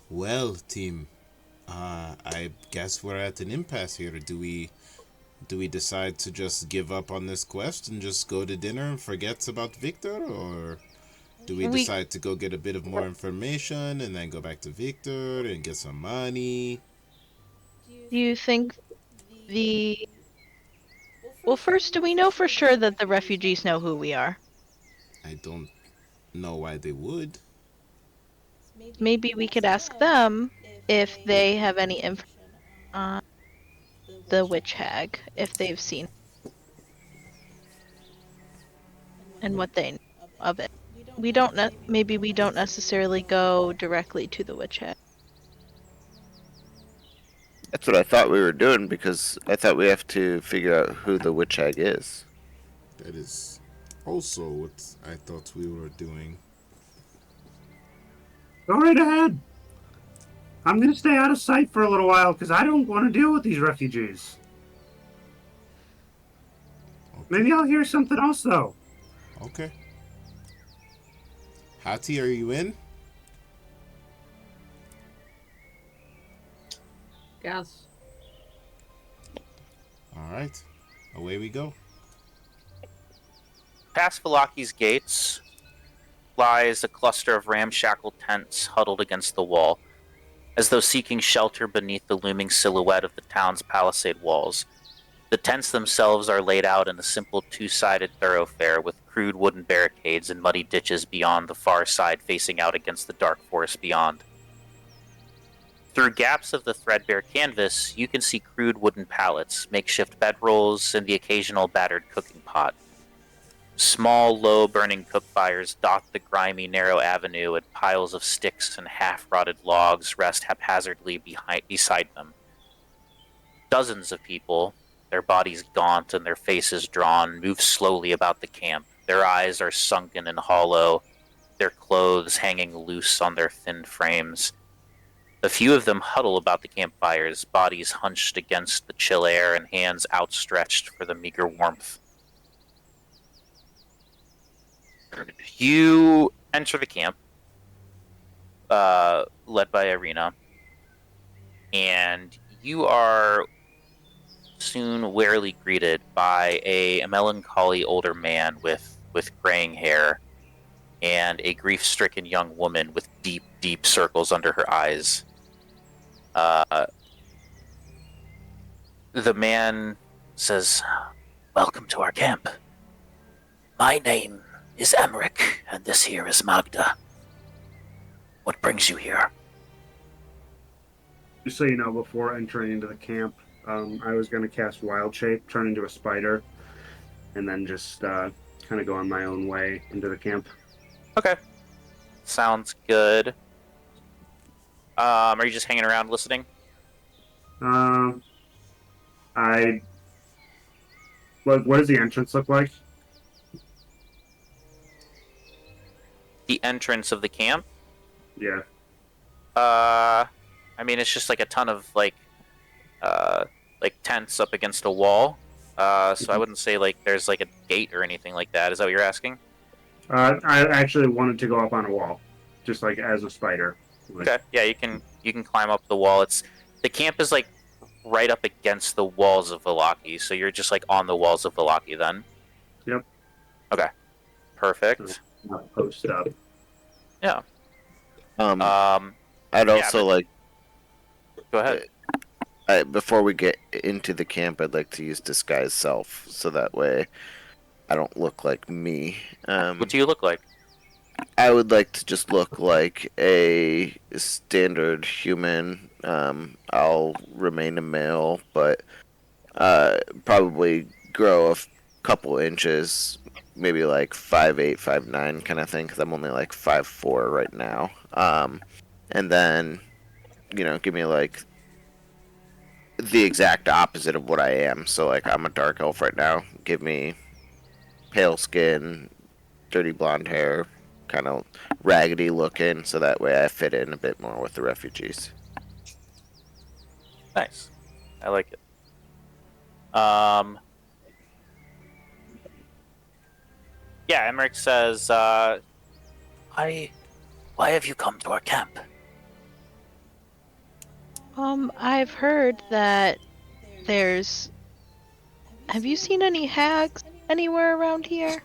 Well, team, I guess we're at an impasse here. Do we decide to just give up on this quest and just go to dinner and forget about Victor, or do we decide to go get a bit of more information and then go back to Victor and get some money? Do you think the... Well, first, do we know for sure that the refugees know who we are? I don't know why they would. Maybe we could ask them if they have any information on the witch hag, if they've seen and what they know of it. Maybe we don't necessarily go directly to the witch hag. That's what I thought we were doing, because I thought we have to figure out who the witch hag is. That is also what I thought we were doing. Go right ahead. I'm gonna stay out of sight for a little while because I don't want to deal with these refugees. Okay. Maybe I'll hear something else though. Okay. Hati, are you in? Yes. All right. Away we go. Past Valaki's gates lies a cluster of ramshackle tents huddled against the wall, as though seeking shelter beneath the looming silhouette of the town's palisade walls. The tents themselves are laid out in a simple two-sided thoroughfare with crude wooden barricades and muddy ditches beyond the far side facing out against the dark forest beyond. Through gaps of the threadbare canvas, you can see crude wooden pallets, makeshift bedrolls, and the occasional battered cooking pot. Small, low-burning cook fires dot the grimy, narrow avenue, and piles of sticks and half-rotted logs rest haphazardly beside them. dozens of people, their bodies gaunt and their faces drawn, move slowly about the camp. Their eyes are sunken and hollow, their clothes hanging loose on their thin frames. A few of them huddle about the campfires, bodies hunched against the chill air and hands outstretched for the meager warmth. You enter the camp, led by Irina, and you are soon warily greeted by a melancholy older man with graying hair and a grief-stricken young woman with deep, deep circles under her eyes. The man says, "Welcome to our camp. My name is Emmerich, and this here is Magda. What brings you here?" Just so you know, before entering into the camp, I was going to cast Wild Shape, turn into a spider, and then just kind of go on my own way into the camp. Okay. Sounds good. Are you just hanging around listening? What does the entrance look like? The entrance of the camp? Yeah. I mean, it's just like a ton of like tents up against a wall. So I wouldn't say like there's like a gate or anything like that. Is that what you're asking? I actually wanted to go up on a wall, just like as a spider. Okay. Yeah, you can climb up the wall. The camp is like right up against the walls of Velaki, so you're just like on the walls of Velaki then. Yep. Okay. Perfect. Not post up. Yeah. I'd also like. Go ahead. Before we get into the camp, I'd like to use disguise self, so that way I don't look like me. What do you look like? I would like to just look like a standard human. I'll remain a male, but probably grow a couple inches, maybe like 5'8", 5'9", kind of thing, because I'm only like 5'4" right now. And then, give me like the exact opposite of what I am. So like I'm a dark elf right now. Give me pale skin, dirty blonde hair, kind of raggedy looking, so that way I fit in a bit more with the refugees. Nice. I like it. Yeah, Emmerich says, why have you come to our camp? I've heard that there's... Have you seen any hags anywhere around here?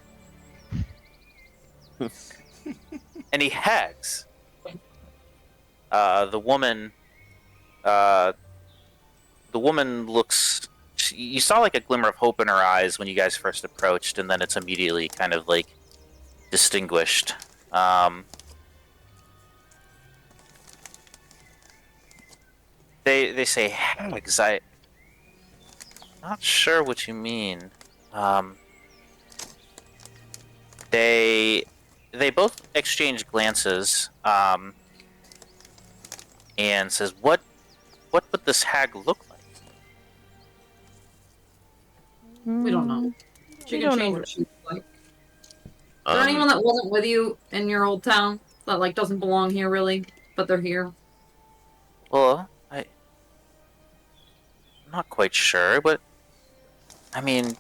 Any hags? The woman looks... You saw like a glimmer of hope in her eyes when you guys first approached, and then it's immediately kind of like distinguished. They say hags. I'm not sure what you mean. They both exchange glances, and says, "What would this hag look like?" We don't know. She We can don't change know. what she looks like. Is there anyone that wasn't with you in your old town that like doesn't belong here really, but they're here? Well, I'm not quite sure, but I mean,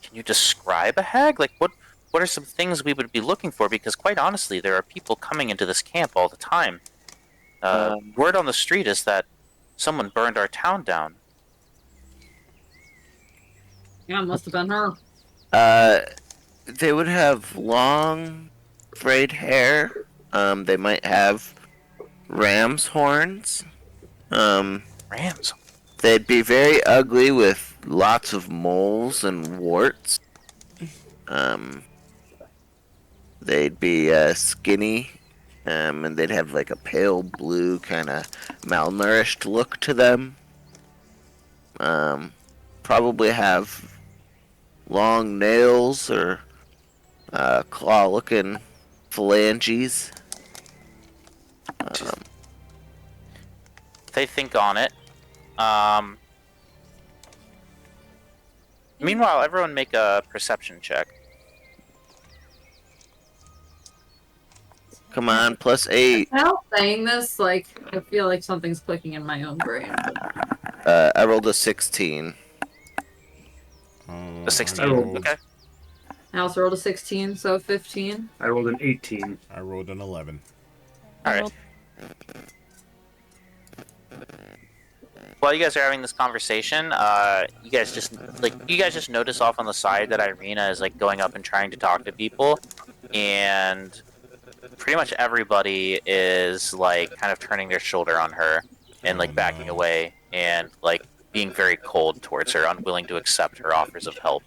can you describe a hag? Like, what are some things we would be looking for? Because quite honestly, there are people coming into this camp all the time. Word on the street is that someone burned our town down. Yeah, it must have been her. They would have long, frayed hair. They might have ram's horns. Rams. They'd be very ugly with lots of moles and warts. They'd be skinny, and they'd have like a pale blue kind of malnourished look to them. Probably have long nails or claw-looking phalanges. They think on it. Meanwhile, everyone make a perception check. Come on, +8. Now saying this, like, I feel like something's clicking in my own brain. I rolled a 16. A I 16. rolled- Okay. I also rolled a 16, so 15. I rolled an 18. I rolled an 11. All right. While you guys are having this conversation, you guys just notice off on the side that Irina is like going up and trying to talk to people, and pretty much everybody is like kind of turning their shoulder on her and like backing away and like being very cold towards her, unwilling to accept her offers of help.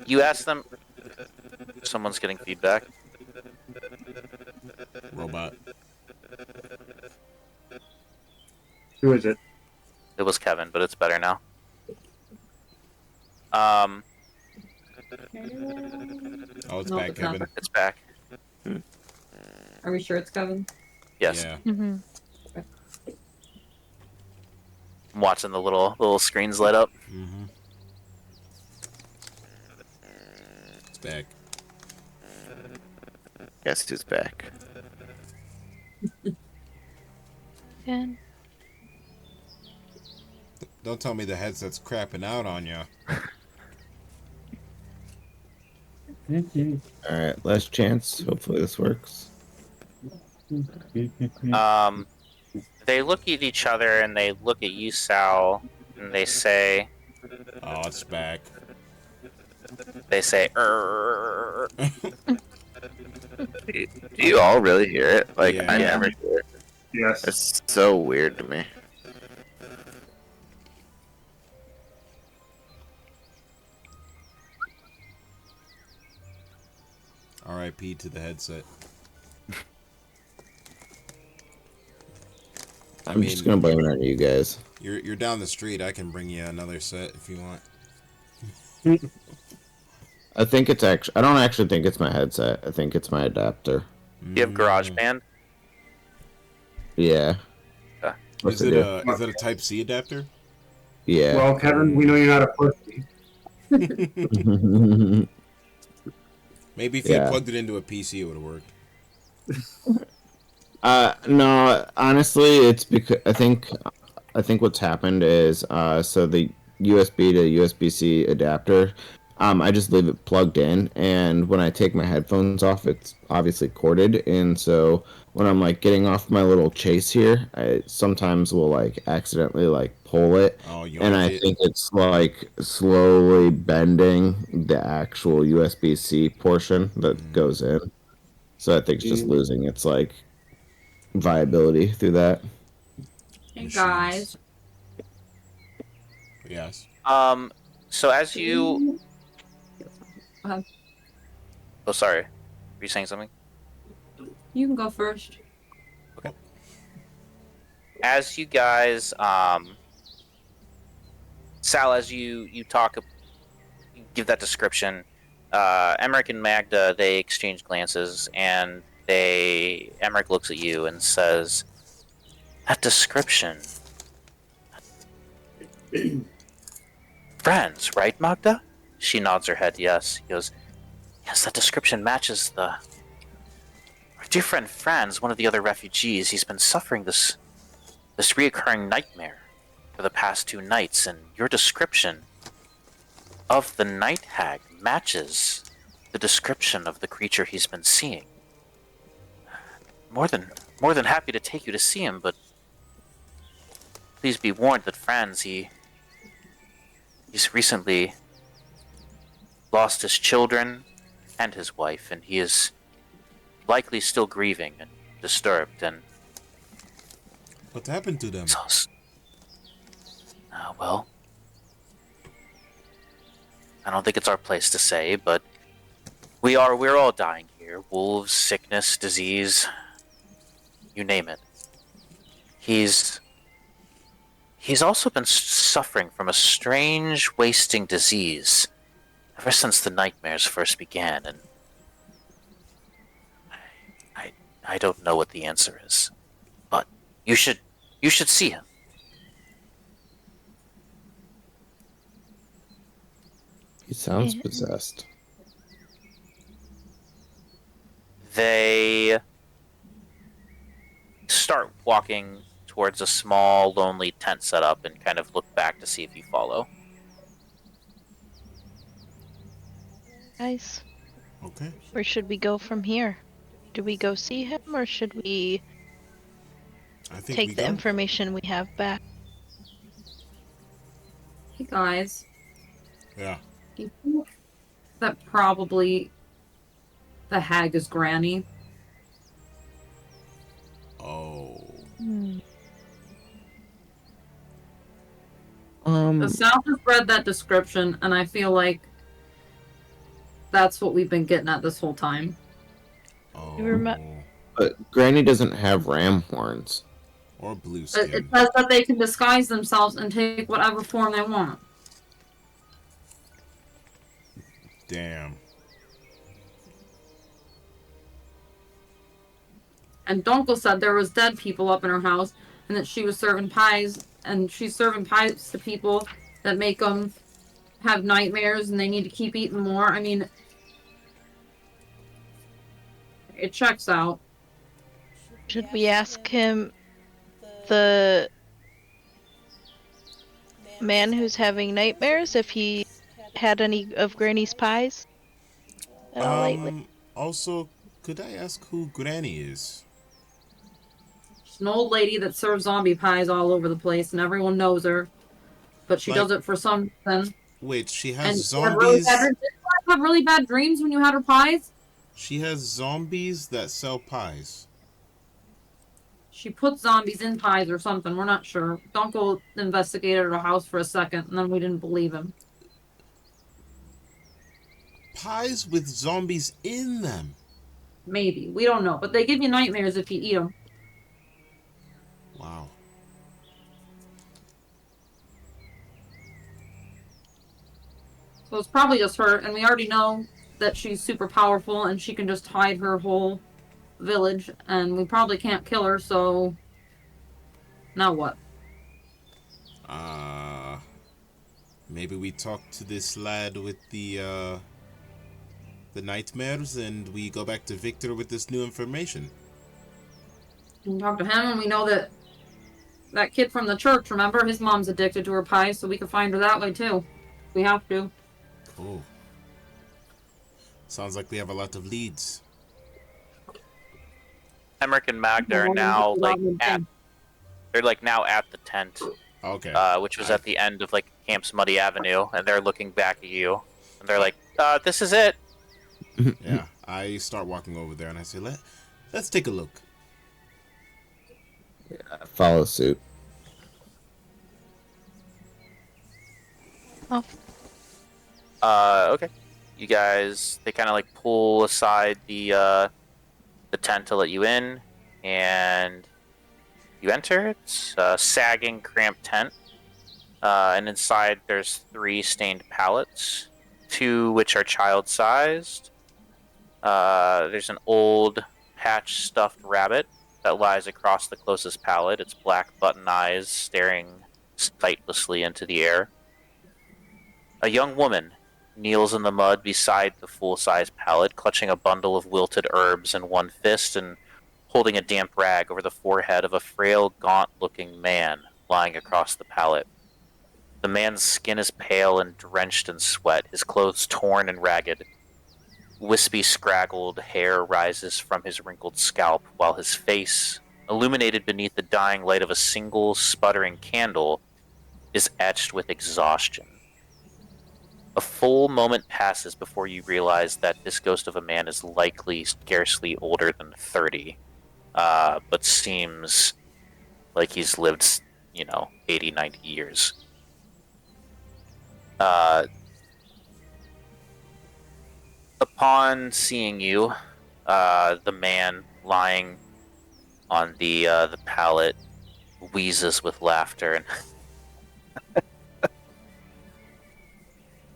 You ask them. Someone's getting feedback. Robot. Who is it? It was Kevin, but it's better now. Oh, it's No, back, it's not. Kevin. It's back. Are we sure it's Kevin? Yes. Yeah. Mm-hmm. I'm watching the little screens light up. Mm-hmm. It's back. Guess who's back? And Don't tell me the headset's crapping out on you. Alright, last chance. Hopefully this works. They look at each other and they look at you, Sal, and they say, Oh, it's back. "Err." Do you all really hear it? Like, Yeah. I Yeah. never hear it. Yes. It's so weird to me. R.I.P. to the headset. I'm just gonna blame it on you guys. You're down the street. I can bring you another set if you want. I think it's actually. I don't actually think it's my headset. I think it's my adapter. You have GarageBand? Yeah. Okay. What's Is it do? a Type C adapter? Yeah. Well, Kevin, we know you're not a pussy. Maybe if you had Yeah. plugged it into a PC, it would have worked. No. Honestly, it's because I think what's happened is so the USB to USB-C adapter. I just leave it plugged in, and when I take my headphones off, it's obviously corded, and so when I'm like getting off my little chase here, I sometimes will like accidentally like pull it, Oh, you and I it. think it's like slowly bending the actual USB-C portion that goes in. So I think it's just losing its like viability through that. Hey Machines. guys. Yes. So as you... Oh, sorry. Were you saying something? You can go first. As you guys, Sal, as you talk, you give that description, Emmerich and Magda, they exchange glances, and Emmerich looks at you and says, "That description... Friends, right, Magda?" She nods her head, yes. He goes, "Yes, that description matches our dear friend Franz, one of the other refugees. He's been suffering this reoccurring nightmare for the past 2 nights, and your description of the night hag matches the description of the creature he's been seeing. More than happy to take you to see him, but please be warned that Franz, he's recently lost his children and his wife, and he is likely still grieving and disturbed, and What happened to them? well, I don't think it's our place to say, but we're all dying here. Wolves, sickness, disease, you name it. He's also been suffering from a strange wasting disease ever since the nightmares first began, and I don't know what the answer is, but you should see him. He sounds Yeah. possessed. They start walking towards a small, lonely tent setup and kind of look back to see if you follow. Guys, Okay. where should we go from here? Do we go see him, or should we I think we take the go. information we have back? Hey guys, Yeah. do you think that probably the hag is Granny? Oh. The South has read that description, and I feel like that's what we've been getting at this whole time. Oh. You remember? But Granny doesn't have ram horns. Or blue It skin. says that they can disguise themselves and take whatever form they want. Damn. And Donkel said there was dead people up in her house, and that she was serving pies, and she's serving pies to people that make them have nightmares, and they need to keep eating more. I mean, it checks out. Should we ask him, the man who's having nightmares, if he had any of Granny's pies? At all lately? Also, could I ask who Granny is? She's an old lady that serves zombie pies all over the place, and everyone knows her. But she Like- does it for some reason. Wait, she And has you have really zombies. bad, did you have really bad dreams when you had her pies? She has zombies that sell pies. She put zombies in pies or something. We're not sure. Dunkel investigated her house for a second, and then we didn't believe him. Pies with zombies in them. Maybe. We don't know. But they give you nightmares if you eat them. Wow. So it's probably just her, and we already know that she's super powerful, and she can just hide her whole village, and we probably can't kill her, so... Now what? Maybe we talk to this lad with the nightmares, and we go back to Victor with this new information. We can talk to him, and we know that that kid from the church, remember? His mom's addicted to her pies, so we can find her that way, too. We have to. Oh. Sounds like we have a lot of leads. Emmerich and Magda are now now at the tent, Okay. which was at the end of like Camp's Muddy Avenue, and they're looking back at you, and they're like, "This is it." Yeah. I start walking over there, and I say, "Let's take a look." Follow suit. Oh, Okay. You guys, they kind of like pull aside the tent to let you in, and you enter. It's a sagging, cramped tent, and inside there's 3 stained pallets, 2 which are child-sized. There's an old patch-stuffed rabbit that lies across the closest pallet. Its black button eyes staring sightlessly into the air. A young woman kneels in the mud beside the full-size pallet, clutching a bundle of wilted herbs in one fist and holding a damp rag over the forehead of a frail, gaunt-looking man lying across the pallet. The man's skin is pale and drenched in sweat, his clothes torn and ragged. Wispy, scraggled hair rises from his wrinkled scalp, while his face, illuminated beneath the dying light of a single sputtering candle, is etched with exhaustion. A full moment passes before you realize that this ghost of a man is likely scarcely older than 30, but seems like he's lived, 80, 90 years. Upon seeing you, the man lying on the pallet wheezes with laughter and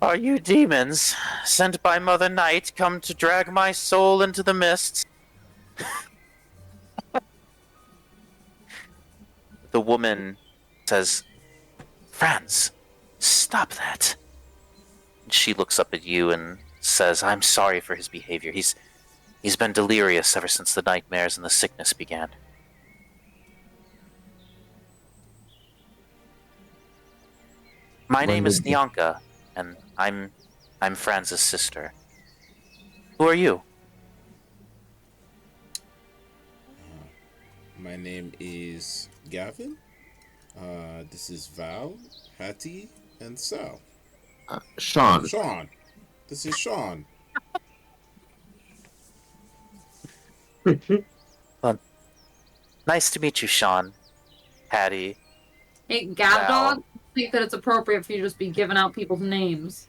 "Are you demons, sent by Mother Night, come to drag my soul into the mists?" The woman says, "Franz, stop that." she looks up at you and says, "I'm sorry for his behavior. He's been delirious ever since the nightmares and the sickness began." My name is Nyanka, and I'm Franz's sister. Who are you? My name is Gavin. This is Val, Hattie, and Sal. Sean. Sean. This is Sean. Well, nice to meet you, Sean. Hattie. Hey, Gav Val. Dog, I think that it's appropriate for you to just be giving out people's names.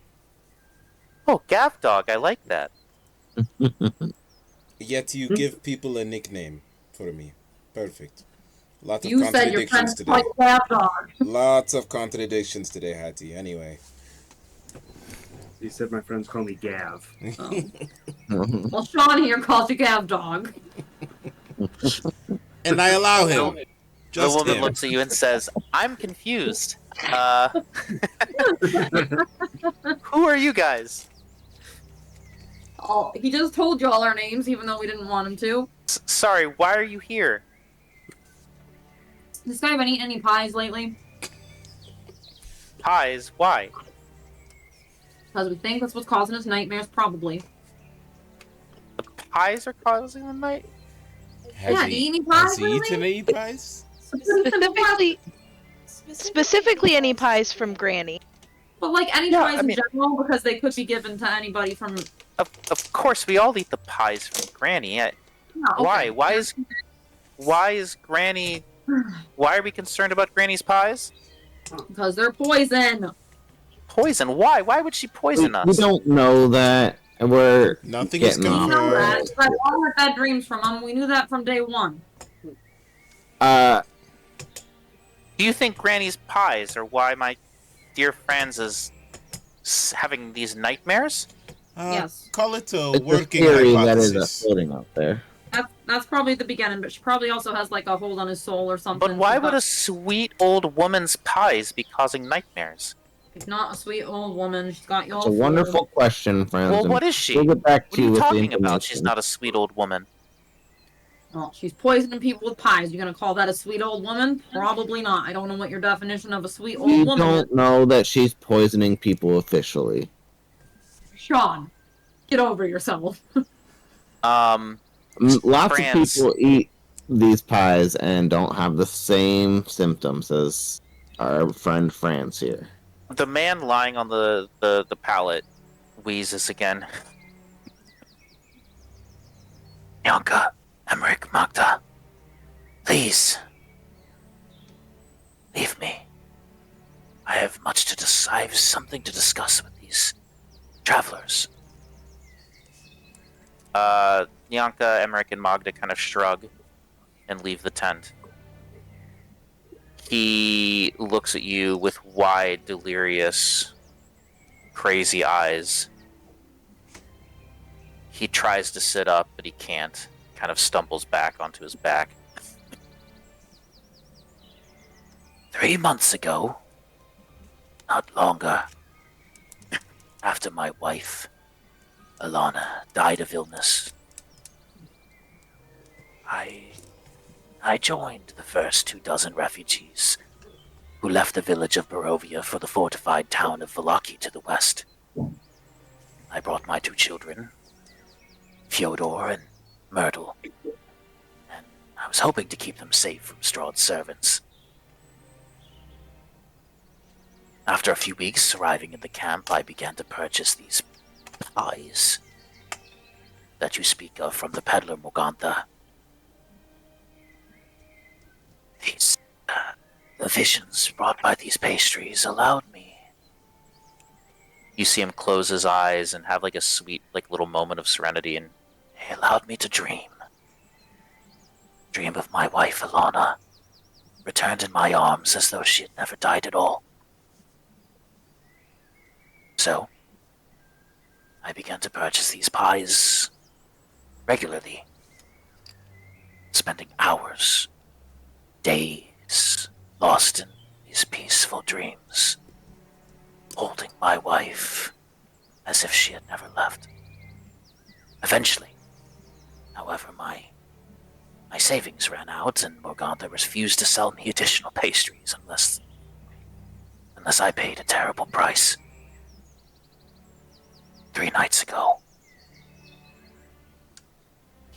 Oh, Gav Dog, I like that. Yet you give people a nickname for me. Perfect. Lots of You said your contradictions friend's today. like Gav Dog. Lots of contradictions today, Hattie. Anyway. He said my friends call me Gav. Oh. Well, Sean here calls you Gav Dog. And I allow him. The woman looks at you and says, "I'm confused. Who are you guys?" Oh, he just told you all our names, even though we didn't want him to. Sorry, why are you here? This guy been eating any pies lately? Pies? Why? Because we think that's what's causing his nightmares, probably. The pies are causing the night? Yeah, eat any pies Has he lately? eaten any pies? Specifically any pies from Granny. But like any Yeah, pies I mean- in general, because they could be given to anybody from... Of course, we all eat the pies from Granny. Yeah, okay. Why? Why is Granny... Why are we concerned about Granny's pies? Because they're poison. Poison? Why? Why would she poison We us? don't know that. We're Nothing is getting We off. know that. confirmed. But all our bad dreams from them, we knew that from day one. Do you think Granny's pies are why my dear Franz is having these nightmares? Yes. Call it a It's a working theory that is hypothesis. floating out there. That's probably the beginning, but she probably also has like a hold on his soul or something. But why would a sweet old woman's pies be causing nightmares? She's not a sweet old woman. She's got you all It's a fooled. wonderful question, friends. Well, and what is she? We'll get back What to are you you with the talking about? She's introduction. not a sweet old woman. Well, she's poisoning people with pies. You're gonna call that a sweet old woman? Probably not. I don't know what your definition of a sweet old We woman is. don't know that she's poisoning people officially. Sean, get over yourself. Lots France. of people eat these pies and don't have the same symptoms as our friend France here. The man lying on the pallet wheezes again. Yanka, Emmerich, Magda, please leave me. I have I have something to discuss with these travelers. Nyanka, Emmerich, and Magda kind of shrug and leave the tent. He looks at you with wide, delirious, crazy eyes. He tries to sit up, but he can't. Kind of stumbles back onto his back. 3 months ago, not longer, after my wife, Alana, died of illness, I joined the first 24 refugees who left the village of Barovia for the fortified town of Valaki to the west. I brought my 2 children, Fyodor and Myrtle, and I was hoping to keep them safe from Strahd's servants. After a few weeks arriving in the camp, I began to purchase these pies that you speak of from the peddler Morgantha. The visions brought by these pastries allowed me. You see him close his eyes and have like a sweet, like little moment of serenity, and they allowed me to dream. Dream of my wife, Alana, returned in my arms as though she had never died at all. So, I began to purchase these pies regularly, spending hours, days, lost in these peaceful dreams, holding my wife as if she had never left. Eventually, however, my savings ran out, and Morgantha refused to sell me additional pastries unless I paid a terrible price. 3 nights ago.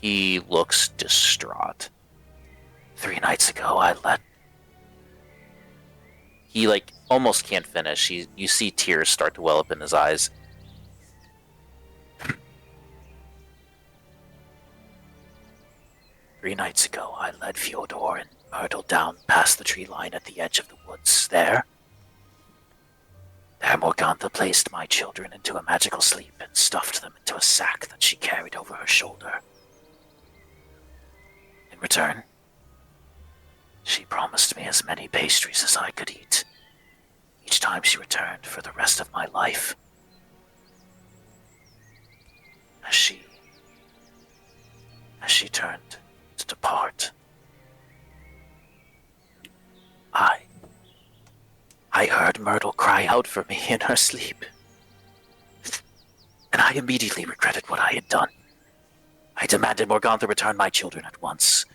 He looks distraught. 3 nights ago, I let... He, almost can't finish. You see tears start to well up in his eyes. Three nights ago, I led Fyodor and Myrtle down past the tree line at the edge of the woods. There, Morgantha placed my children into a magical sleep and stuffed them into a sack that she carried over her shoulder. In return, she promised me as many pastries as I could eat, each time she returned for the rest of my life. As she turned to depart, I heard Myrtle cry out for me in her sleep, and I immediately regretted what I had done. I demanded Morgantha return my children at once.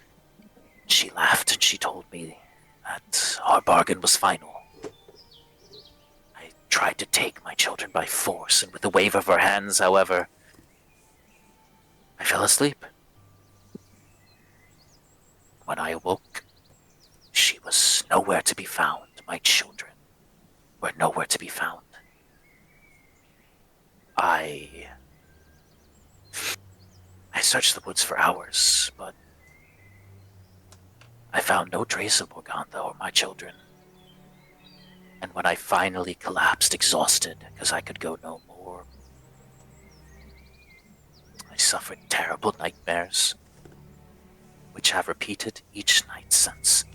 She laughed and she told me that our bargain was final. I tried to take my children by force, and with a wave of her hands, however, I fell asleep. When I awoke, she was nowhere to be found. My children were nowhere to be found. I searched the woods for hours, but I found no trace of Morgantha or my children. And when I finally collapsed, exhausted, because I could go no more, I suffered terrible nightmares, which have repeated each night since.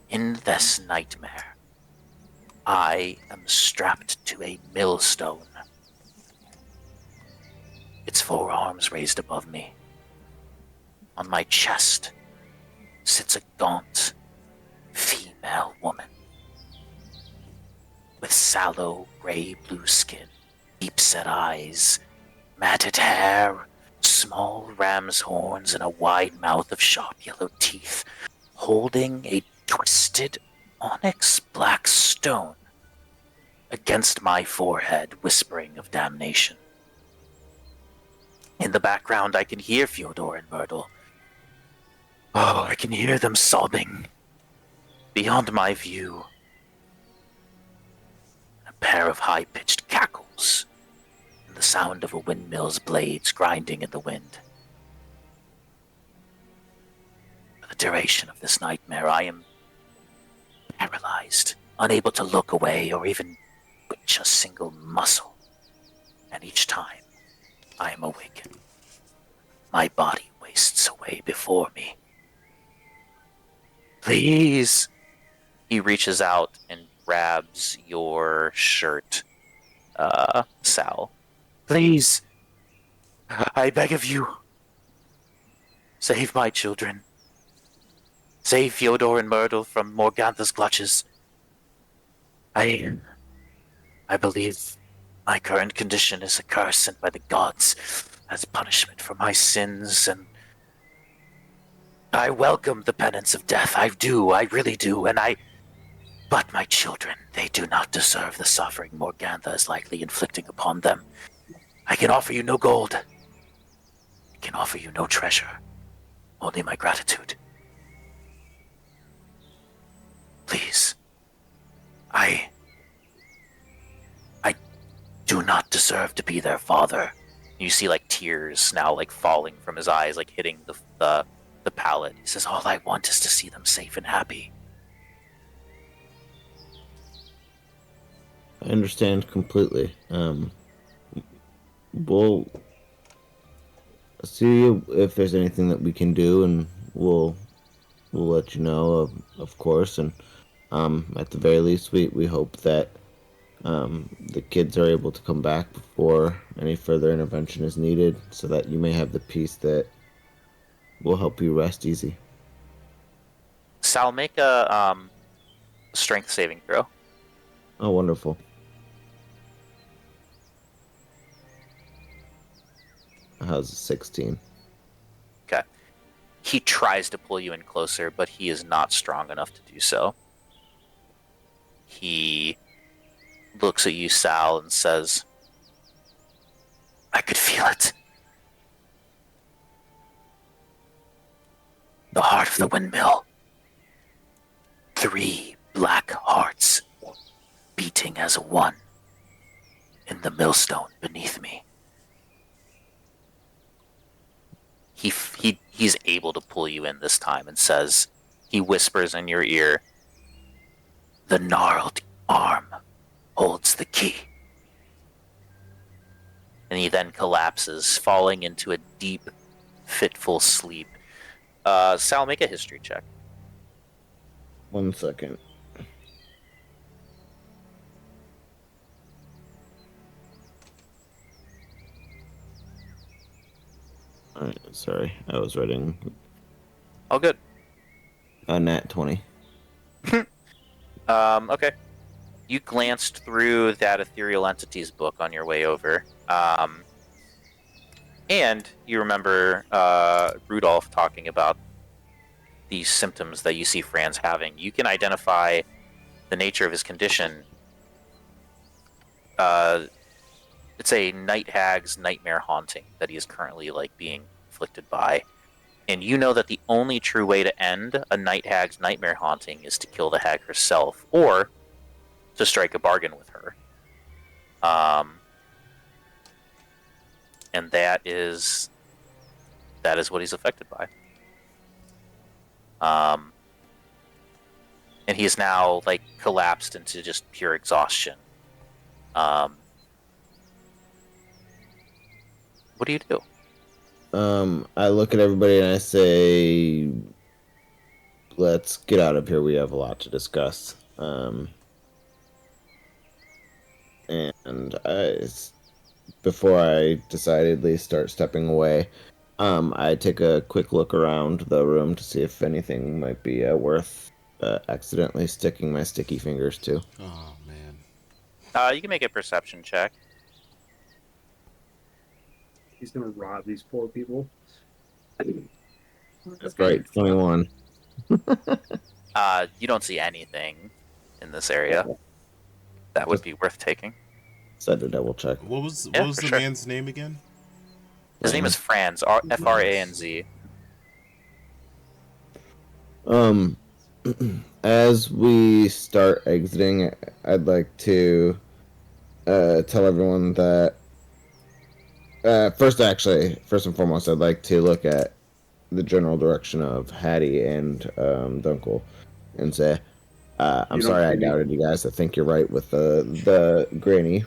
In this nightmare, I am strapped to a millstone. Its 4 arms raised above me. On my chest sits a gaunt, female woman with sallow gray-blue skin, deep-set eyes, matted hair, small ram's horns, and a wide mouth of sharp yellow teeth, holding a twisted onyx black stone against my forehead, whispering of damnation. In the background, I can hear Fyodor and Myrtle. Oh, I can hear them sobbing. Beyond my view, a pair of high-pitched cackles and the sound of a windmill's blades grinding in the wind. For the duration of this nightmare, I am paralyzed, unable to look away or even twitch a single muscle. And each time I am awakened, my body wastes away before me. Please! He reaches out and grabs your shirt, Sal. Please! I beg of you. Save my children. Save Fyodor and Myrtle from Morgantha's clutches. I believe my current condition is a curse sent by the gods as punishment for my sins, and I welcome the penance of death. I really do, But my children, they do not deserve the suffering Morgantha is likely inflicting upon them. I can offer you no gold. I can offer you no treasure. Only my gratitude. Please. I do not deserve to be their father. You see, tears now, falling from his eyes, hitting the pallet. He says, all I want is to see them safe and happy. I understand completely. We'll see if there's anything that we can do, and we'll let you know, of course. And at the very least, we hope that the kids are able to come back before any further intervention is needed, so that you may have the peace that will help you rest easy. Sal, make a strength saving throw. Oh, wonderful. How's 16? Okay. He tries to pull you in closer, but he is not strong enough to do so. He looks at you, Sal, and says, I could feel it. The heart of the windmill. 3 black hearts beating as one in the millstone beneath me. He's able to pull you in this time and says, he whispers in your ear, the gnarled arm holds the key. And he then collapses, falling into a deep, fitful sleep. Sal, make a history check. 1 second. Alright, sorry. I was writing Oh, good. a nat 20. Okay. You glanced through that Ethereal Entities book on your way over. And you remember Rudolph talking about these symptoms that you see Franz having. You can identify the nature of his condition. It's a night hag's nightmare haunting that he is currently being afflicted by. And you know that the only true way to end a night hag's nightmare haunting is to kill the hag herself, or to strike a bargain with her. And that is what he's affected by. And he's now collapsed into just pure exhaustion. What do you do? I look at everybody and I say, let's get out of here. We have a lot to discuss. And before I decidedly start stepping away, I take a quick look around the room to see if anything might be worth accidentally sticking my sticky fingers to. Oh, man. You can make a perception check. He's gonna rob these poor people. That's right, 21. You don't see anything in this area that would be worth taking. Said to double check. What was Yeah, the sure. man's name again? His name is Franz, Franz. As we start exiting, I'd like to tell everyone that first and foremost, I'd like to look at the general direction of Hattie and Dunkel and say, I'm sorry I doubted you guys. I think you're right with the Granny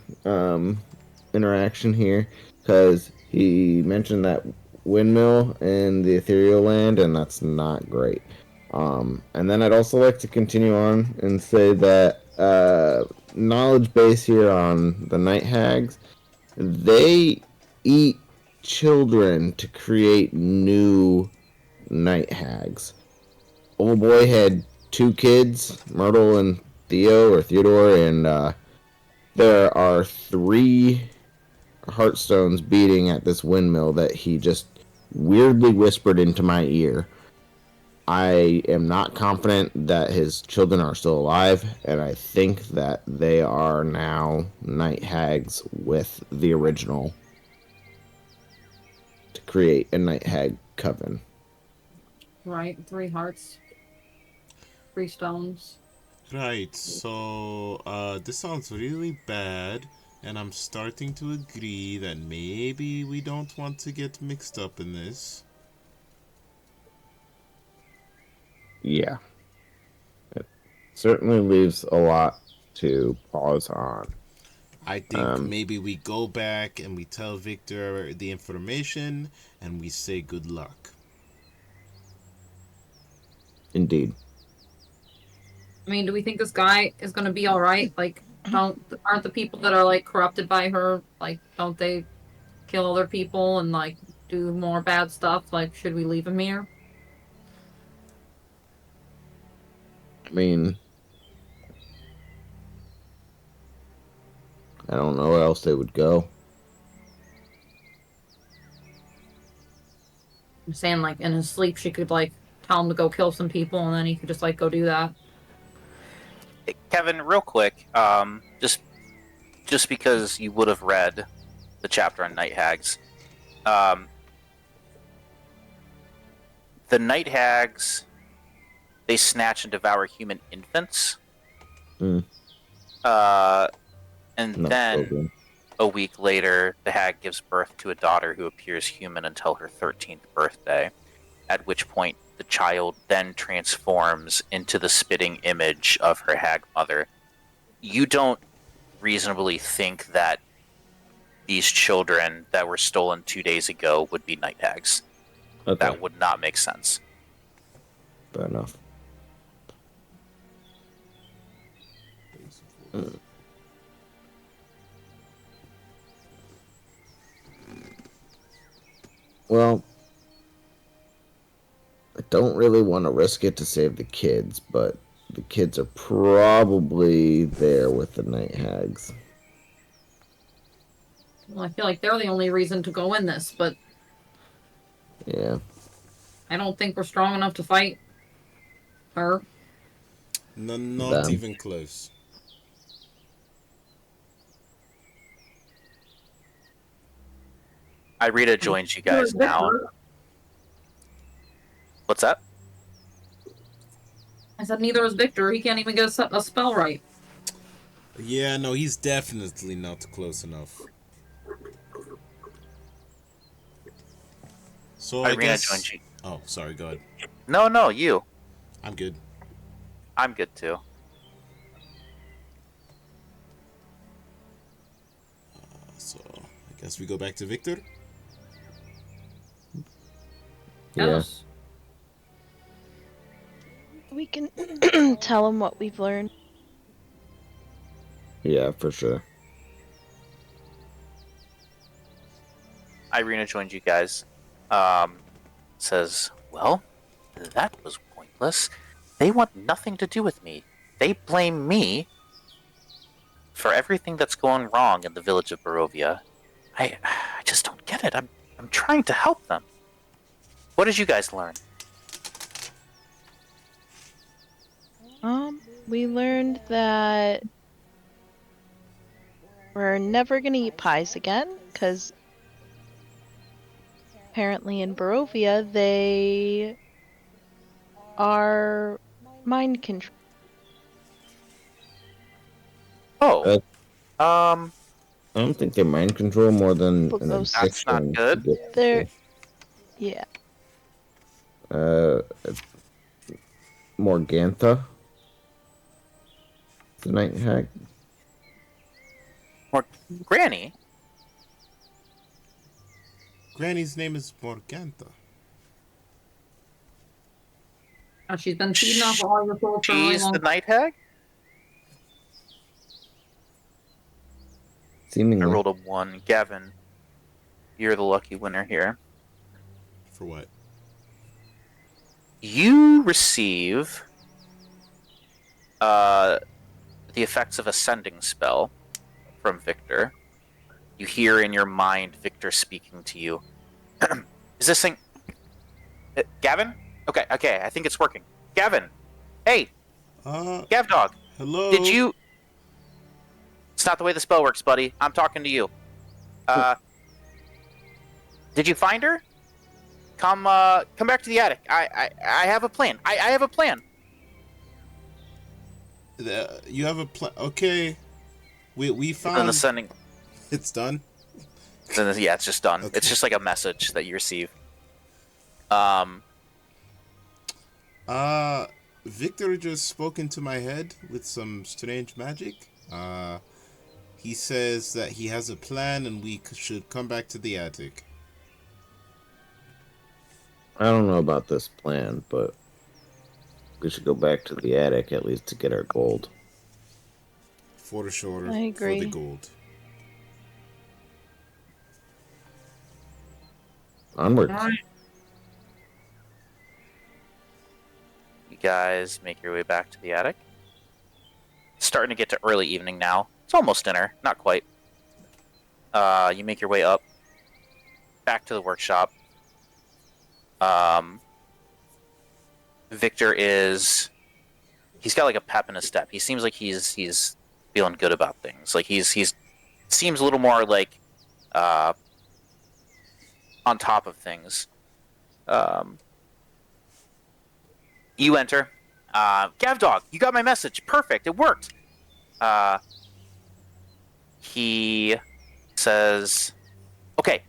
interaction here, because he mentioned that windmill in the ethereal land, and that's not great. And then I'd also like to continue on and say that knowledge base here on the night hags, they eat children to create new night hags. Old boy had 2 kids, Myrtle and Theodore, and there are 3 heartstones beating at this windmill that he just weirdly whispered into my ear. I am not confident that his children are still alive, and I think that they are now night hags with the original to create a night hag coven. Right, 3 hearts. 3 stones. Right, so this sounds really bad, and I'm starting to agree that maybe we don't want to get mixed up in this. Yeah. It certainly leaves a lot to pause on. I think maybe we go back and we tell Victor the information and we say good luck. Indeed. I mean, do we think this guy is gonna be alright? Aren't the people that are corrupted by her, don't they kill other people and do more bad stuff? Should we leave him here? I mean, I don't know where else they would go. I'm saying, like, in his sleep, she could, like, tell him to go kill some people, and then he could just, like, go do that. Kevin, real quick, just because you would have read the chapter on night hags, the night hags, they snatch and devour human infants. Mm. And No then children. a week later, the hag gives birth to a daughter who appears human until her 13th birthday, at which point the child then transforms into the spitting image of her hag mother. You don't reasonably think that these children that were stolen 2 days ago would be night hags. Okay, That would not make sense. fair enough. Well, I don't really want to risk it to save the kids, but the kids are probably there with the night hags. Well, I feel like they're the only reason to go in this, but Yeah. I don't think we're strong enough to fight her. No, not Them. even close. Irita joins you guys now. What's that? I said neither is Victor. He can't even get a spell right. Yeah, no, he's definitely not close enough. So I Irina guess. joins you. Oh, sorry. Go ahead. No, you. I'm good. I'm good too. So I guess we go back to Victor. Yeah. Yes. We can tell him what we've learned. Yeah, for sure. Irina joins you guys. Says, well, that was pointless. They want nothing to do with me. They blame me for everything that's going wrong in the village of Barovia. I just don't get it. I'm trying to help them. What did you guys learn? We learned that we're never gonna eat pies again, because apparently in Barovia they are mind control. Oh, I don't think they mind control more than But an those- That's not addiction. good. to get They're people. yeah. Morgantha, the night hag. or Granny. Granny's name is Morgantha. She's been feeding off all your souls for a really She's long the night hag. Seemingly. I rolled a 1. Gavin, you're the lucky winner here. For what? You receive the effects of a sending spell from Victor. You hear in your mind Victor speaking to you. Is this thing... Gavin? Okay, I think it's working. Gavin! Hey! Gav Dog! Hello? Did you... It's not the way the spell works, buddy. I'm talking to you. Did you find her? Come back to the attic. I have a plan. I have a plan. You have a plan? Okay. We found... Then the sending... It's done? Then, yeah, it's just done. Okay. It's just like a message that you receive. Victor just spoke into my head with some strange magic. He says that he has a plan and we should come back to the attic. I don't know about this plan, but we should go back to the attic at least to get our gold. For the shoulder, I agree. for the gold. Onward. You guys make your way back to the attic. It's starting to get to early evening now. It's almost dinner. Not quite. You make your way up. Back to the workshop. Victor he's got like a pep in his step. He seems like he's feeling good about things. Like he's seems a little more like on top of things. You enter. Gavdog, you got my message. Perfect. It worked. He says, okay.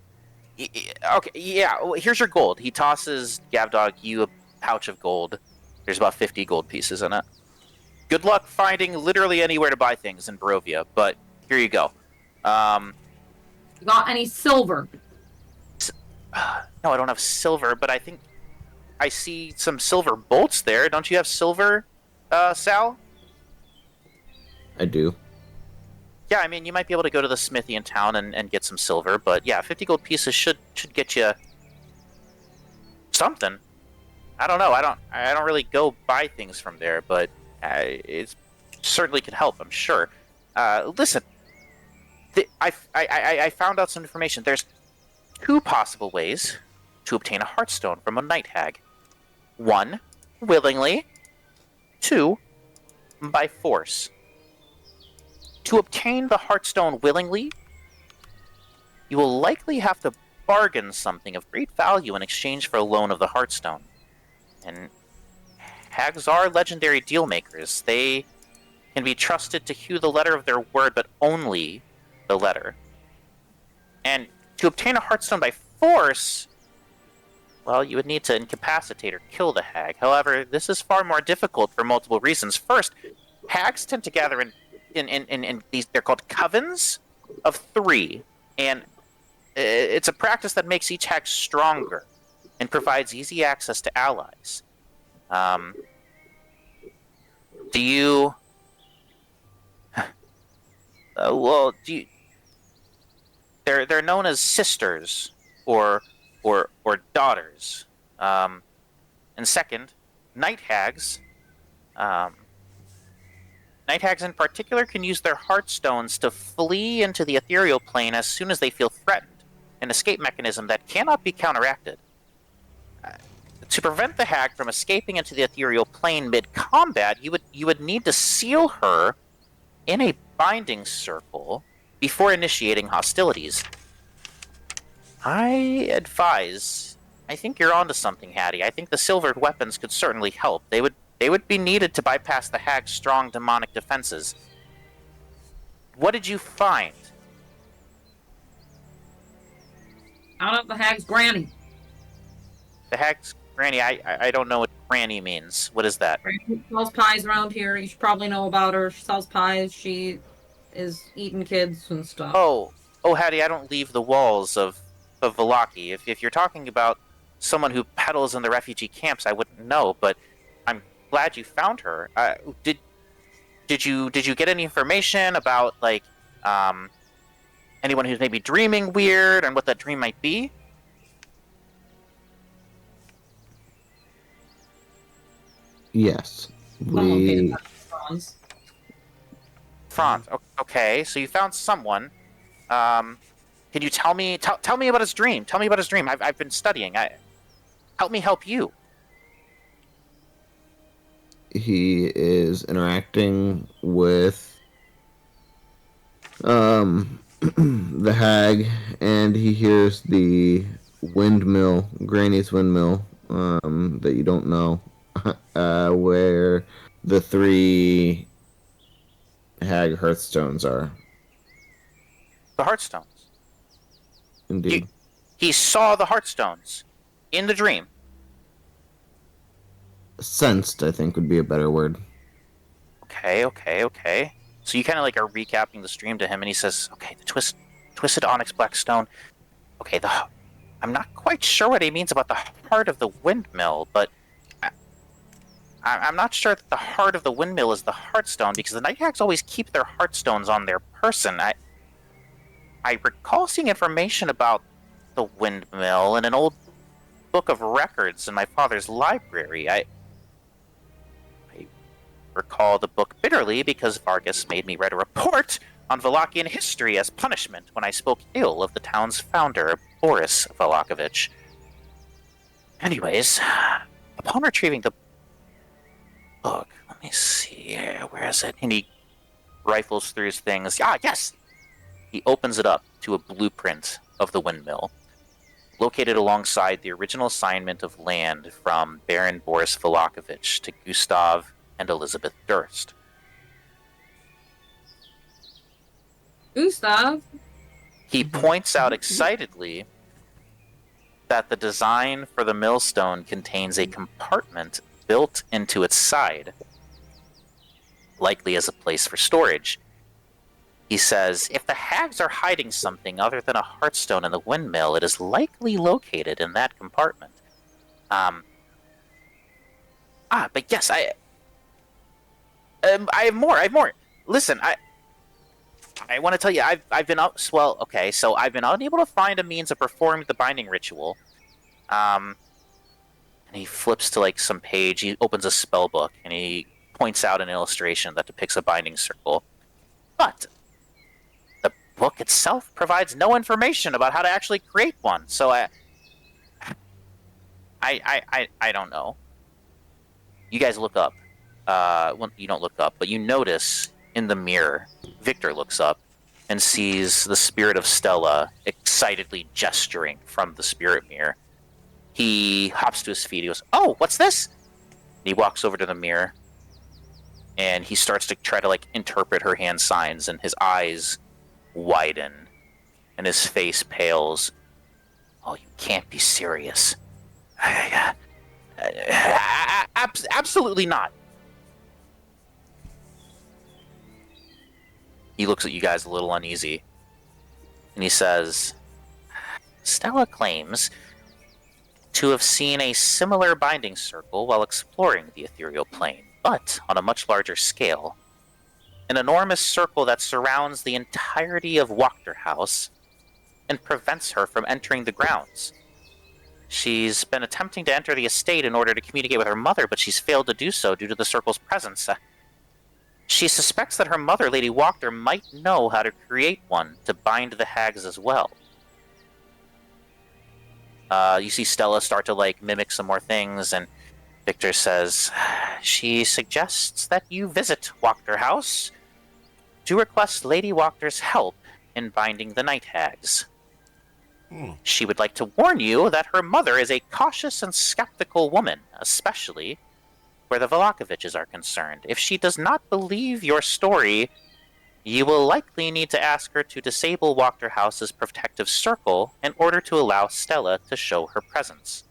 Okay, yeah, here's your gold. He tosses Gavdog you a pouch of gold. There's about 50 gold pieces in it. Good luck finding literally anywhere to buy things in Barovia, but here you go. You got any silver? No, I don't have silver, but I think I see some silver bolts there. Don't you have silver, Sal? I do. Yeah, I mean, you might be able to go to the smithy in town and get some silver, but yeah, 50 gold pieces should get you something. I don't know. I don't really go buy things from there, but it certainly could help. I'm sure. Listen, I found out some information. There's 2 possible ways to obtain a heartstone from a night hag. 1, willingly. 2, by force. To obtain the heartstone willingly, you will likely have to bargain something of great value in exchange for a loan of the heartstone. And hags are legendary dealmakers. They can be trusted to hew the letter of their word, but only the letter. And to obtain a heartstone by force, well, you would need to incapacitate or kill the hag. However, this is far more difficult for multiple reasons. First, hags tend to gather in these, they're called covens of 3, and it's a practice that makes each hag stronger and provides easy access to allies. Do you they're known as sisters or daughters. And second, night hags. Night hags in particular can use their heartstones to flee into the ethereal plane as soon as they feel threatened, an escape mechanism that cannot be counteracted. To prevent the hag from escaping into the ethereal plane mid-combat, you would need to seal her in a binding circle before initiating hostilities. I think you're onto something, Hattie. I think the silvered weapons could certainly help. They would be needed to bypass the hag's strong demonic defenses. What did you find? Out of the hag's granny. The hag's granny? I don't know what granny means. What is that? She sells pies around here. You should probably know about her. She sells pies. She is eating kids and stuff. Oh, Hattie, I don't leave the walls of Vallaki. If you're talking about someone who peddles in the refugee camps, I wouldn't know, but I'm glad you found her. Did you get any information about like anyone who's maybe dreaming weird and what that dream might be? Yes. Okay, Franz. Okay, so you found someone. Can you tell me about his dream? Tell me about his dream. I've been studying. Help me help you. He is interacting with the hag, and he hears the windmill, Granny's windmill, that you don't know, where the 3 hag hearthstones are. The heartstones. Indeed. He saw the heartstones in the dream. Sensed, I think, would be a better word. Okay. So you kind of like are recapping the stream to him, and he says, "Okay, the twisted onyx black stone. Okay, I'm not quite sure what he means about the heart of the windmill, but I'm not sure that the heart of the windmill is the heartstone, because the night hags always keep their heartstones on their person. I recall seeing information about the windmill in an old book of records in my father's library. I recall the book bitterly because Vargas made me write a report on Wallachian history as punishment when I spoke ill of the town's founder, Boris Valakovich. Anyways, upon retrieving the book, let me see, where is it? And he rifles through his things. Ah, yes! He opens it up to a blueprint of the windmill, located alongside the original assignment of land from Baron Boris Volakovich to Gustav and Elizabeth Durst. Gustav? He points out excitedly that the design for the millstone contains a compartment built into its side, likely as a place for storage. He says, if the hags are hiding something other than a heartstone in the windmill, it is likely located in that compartment. But yes, I have more. Listen, I want to tell you, I've been up. Well, okay, so I've been unable to find a means of performing the binding ritual. And he flips to like some page. He opens a spell book and he points out an illustration that depicts a binding circle. But the book itself provides no information about how to actually create one. So I don't know. You guys look up. Well, you don't look up, but you notice in the mirror, Victor looks up and sees the spirit of Stella excitedly gesturing from the spirit mirror. He hops to his feet. He goes, "Oh, what's this?" And he walks over to the mirror, and he starts to try to like interpret her hand signs, and his eyes widen, and his face pales. "Oh, you can't be serious." Absolutely not. He looks at you guys a little uneasy, and he says, "Stella claims to have seen a similar binding circle while exploring the ethereal plane, but on a much larger scale. An enormous circle that surrounds the entirety of Wachter House and prevents her from entering the grounds. She's been attempting to enter the estate in order to communicate with her mother, but she's failed to do so due to the circle's presence. She suspects that her mother, Lady Wachter, might know how to create one to bind the hags as well." You see Stella start to like mimic some more things, and Victor says, "She suggests that you visit Wachter House to request Lady Wachter's help in binding the night hags. She would like to warn you that her mother is a cautious and skeptical woman, especially where the Volakoviches are concerned. If she does not believe your story, you will likely need to ask her to disable Wachter House's protective circle in order to allow Stella to show her presence."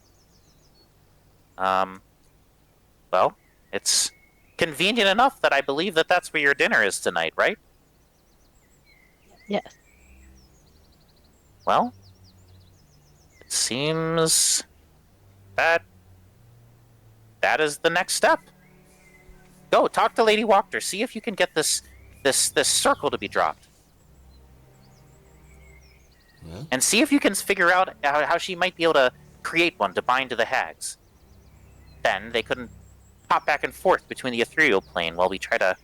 Well, it's convenient enough that I believe that that's where your dinner is tonight, right? Yes. Well, it seems that is the next step. Go, talk to Lady Wachter. See if you can get this circle to be dropped. Well, And see if you can figure out how she might be able to create one to bind to the hags. Then they couldn't pop back and forth between the ethereal plane while we try to...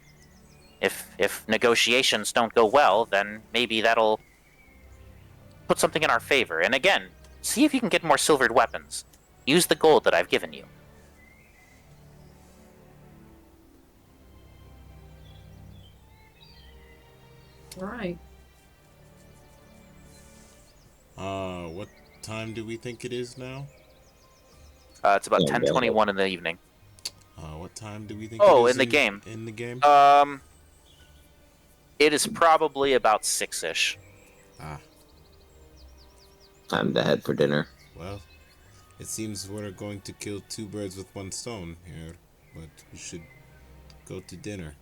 If negotiations don't go well, then maybe that'll put something in our favor. And again, see if you can get more silvered weapons. Use the gold that I've given you. Right. what time do we think it is now? It's about Yeah, 10:21 in the evening. What time do we think Oh, it is in the game. In the game? It is probably about 6-ish. Time to head for dinner. Well, it seems we're going to kill two birds with one stone here, but we should go to dinner.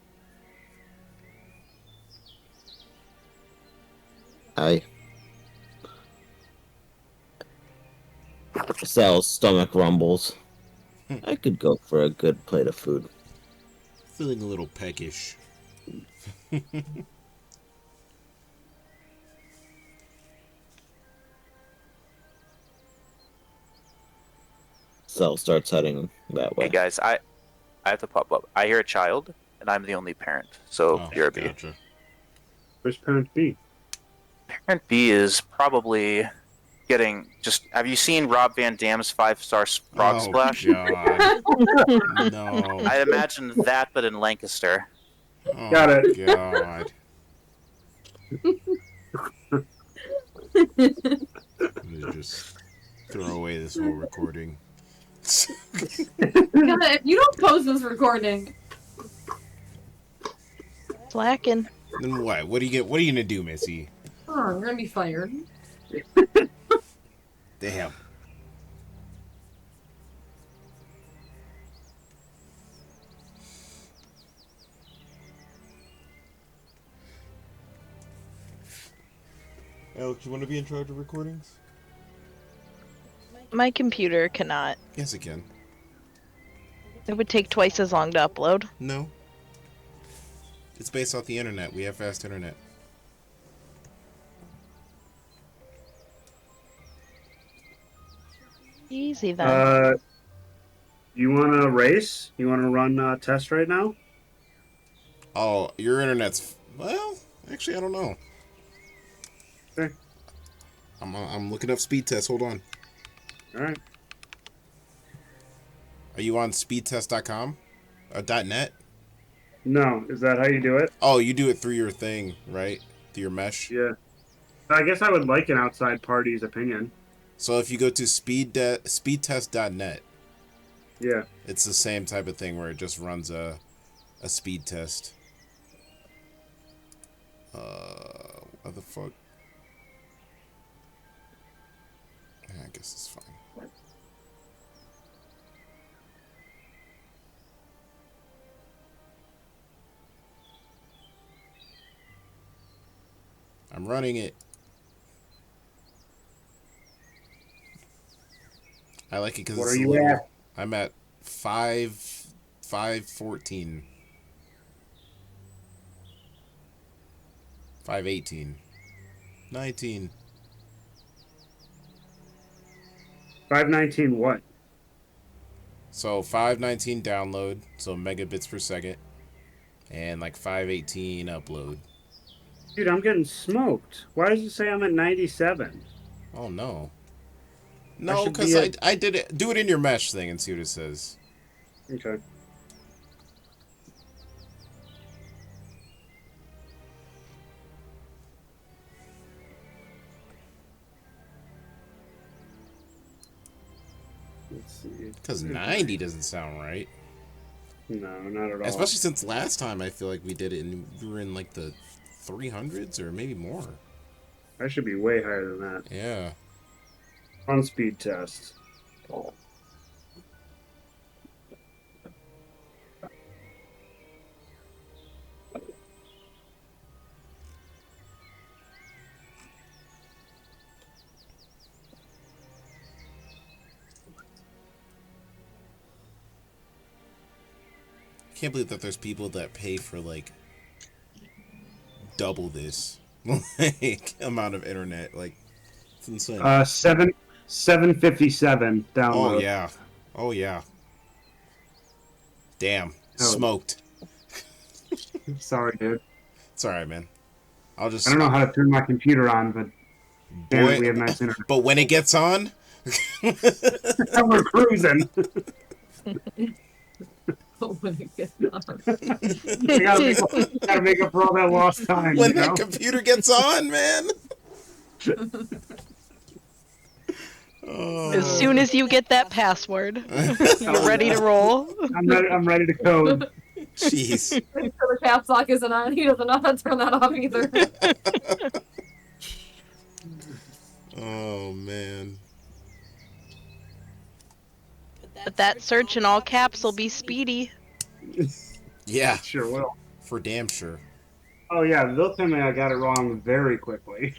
Sal's stomach rumbles. I could go for a good plate of food. Feeling a little peckish. Sal starts heading that way. Hey guys, I have to pop up. I hear a child, and I'm the only parent, so BRB. Gotcha. Where's parent B? Parent B is probably getting just. Have you seen Rob Van Dam's 5-star frog splash? God. No. I imagine that, but in Lancaster. Oh, Got it. God. I'm gonna just throw away this whole recording. If you don't post this recording, Slacking. Then what? What are you gonna do, Missy? I'm gonna be fired. Damn. Alex, you want to be in charge of recordings? My computer cannot. Yes, it can. It would take twice as long to upload. No. It's based off the internet. We have fast internet. Easy then. You want to race? You want to run a test right now? Oh, your internet's... Well, actually, I don't know. Okay. I'm looking up speed tests. Hold on. All right. Are you on speedtest.com? .net? No, is that how you do it? Oh, you do it through your thing, right? Through your mesh? Yeah. I guess I would like an outside party's opinion. So if you go to speedtest.net, Yeah. it's the same type of thing where it just runs a speed test. What the fuck? Yeah, I guess it's fine. I'm running it. I like it because What it's are a you little. at? I'm at 514. 518. 19. 519 what? So 519 download, so megabits per second, and like 518 upload. Dude, I'm getting smoked. Why does it say I'm at 97? Oh no. I No, should because be at- I did it. Do it in your mesh thing and see what it says. Okay. Let's see. Because 90 doesn't sound right. No, not at all. Especially since last time I feel like we did it and we were in like the 300s or maybe more. I should be way higher than that. Yeah. On speed test. I can't believe that there's people that pay for like double this like amount of internet. Like it's insane. 757 download. Oh yeah. Oh yeah. Damn. Oh. Smoked. Sorry, dude. It's alright, man. I'll just I don't know how to turn my computer on, but damn it, we have nice internet. But when it gets on, We're cruising. When it gets on. We gotta make up for all that lost time. when you know? that computer gets on, man. As soon as you get that password, you're ready to roll. I'm ready to code. Jeez. So the caps lock isn't on. He doesn't know how to turn that off either. Oh man. But that search in all caps will be speedy. Yeah, Sure will. for damn sure. Oh yeah, they'll tell me I got it wrong very quickly.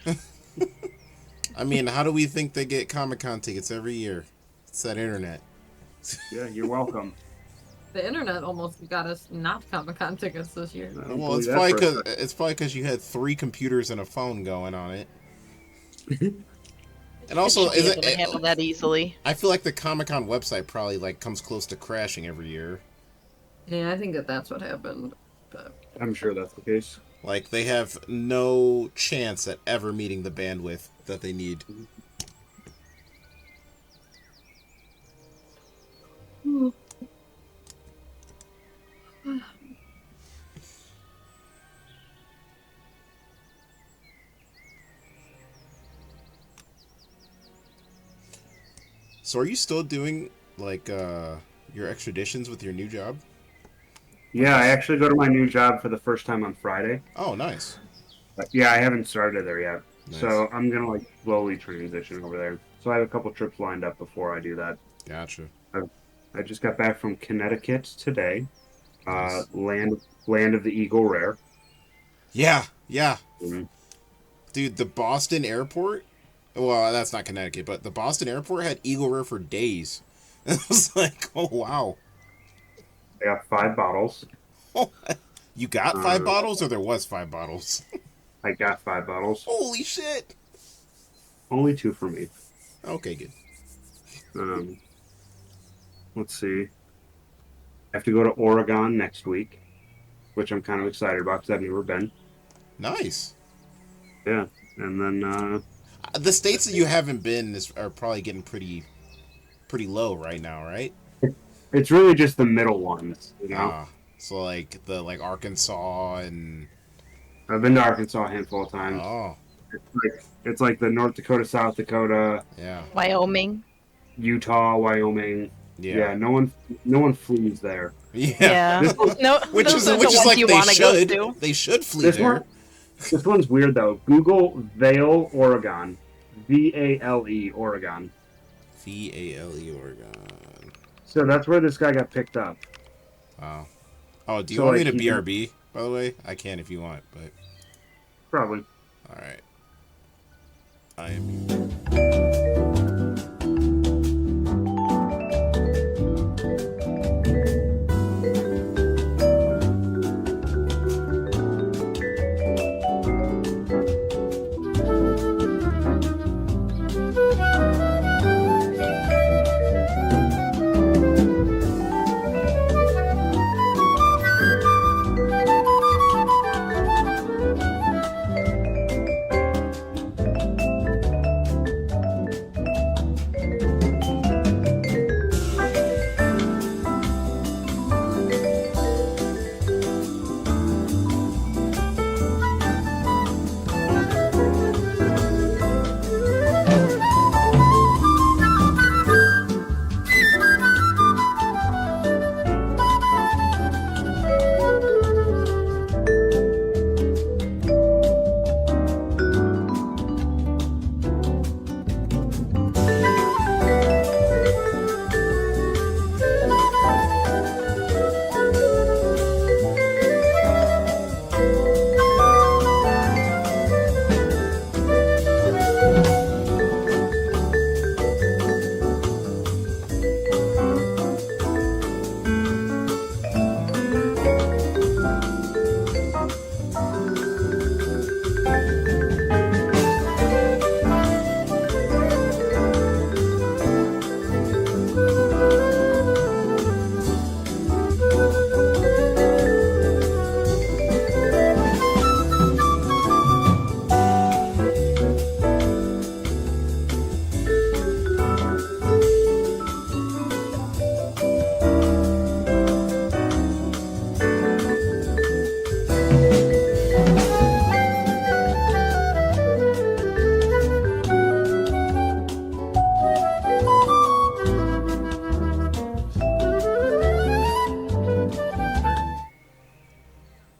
I mean, how do we think they get Comic-Con tickets every year? It's that internet. Yeah, you're welcome. The internet almost got us not Comic-Con tickets this year. I don't Well, it's believe that probably for a because you had 3 computers and a phone going on it. And also, Should be able to handle that easily. I feel like the Comic-Con website probably like comes close to crashing every year. Yeah, I think that's what happened. But I'm sure that's the case. Like they have no chance at ever meeting the bandwidth that they need. So are you still doing like your extraditions with your new job? Yeah, I actually go to my new job for the first time on Friday. Oh, nice. But yeah, I haven't started there yet. Nice. So I'm gonna like slowly transition over there. So I have a couple trips lined up before I do that. Gotcha. I just got back from Connecticut today. Nice. Land of the Eagle Rare. Yeah, yeah. Mhm. Dude, the Boston airport. Well, that's not Connecticut, but the Boston airport had Eagle Rare for days. It was like, oh wow. I got 5 bottles. You got 5 bottles, or there was 5 bottles? I got 5 bottles. Holy shit. Only 2 for me. Okay, good. Um, let's see. I have to go to Oregon next week, which I'm kind of excited about because I've never been. Nice. Yeah, and then The states that you haven't been are probably getting pretty low right now, right? it's really just the middle ones, you know. So like the Arkansas and I've been to Arkansas a handful of times. oh It's like the North Dakota, South Dakota, yeah Wyoming. Utah, Wyoming. yeah No one flees there. yeah. This one- No, Which those is are the like ones you they want to go should to. they should flee This there. This one's weird though. Google Vale, Oregon. VALE, Oregon. VALE Oregon. So that's where this guy got picked up. Wow. Oh, do you So, want me like, to he- BRB? By the way, I can if you want, but Probably. all right. I am.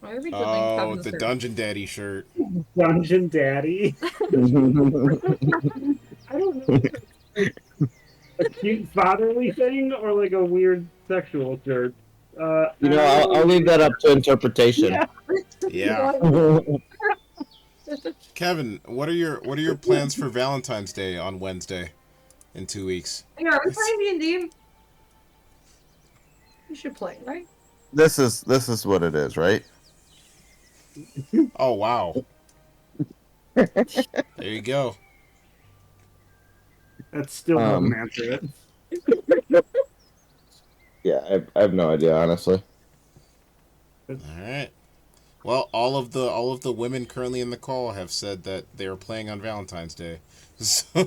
Why are we doing Oh, Kevin's the hair? Dungeon Daddy shirt. Dungeon Daddy. I don't know. A cute fatherly thing or like a weird sexual shirt. I'll leave that up to interpretation. Yeah. Kevin, what are your plans for Valentine's Day on Wednesday in 2 weeks? Hey, are we playing D&D? You should play, right? This is what it is, right? Oh wow. There you go. That still doesn't answer it. Yeah, I have no idea, honestly. All right. Well, all of the women currently in the call have said that they are playing on Valentine's Day. So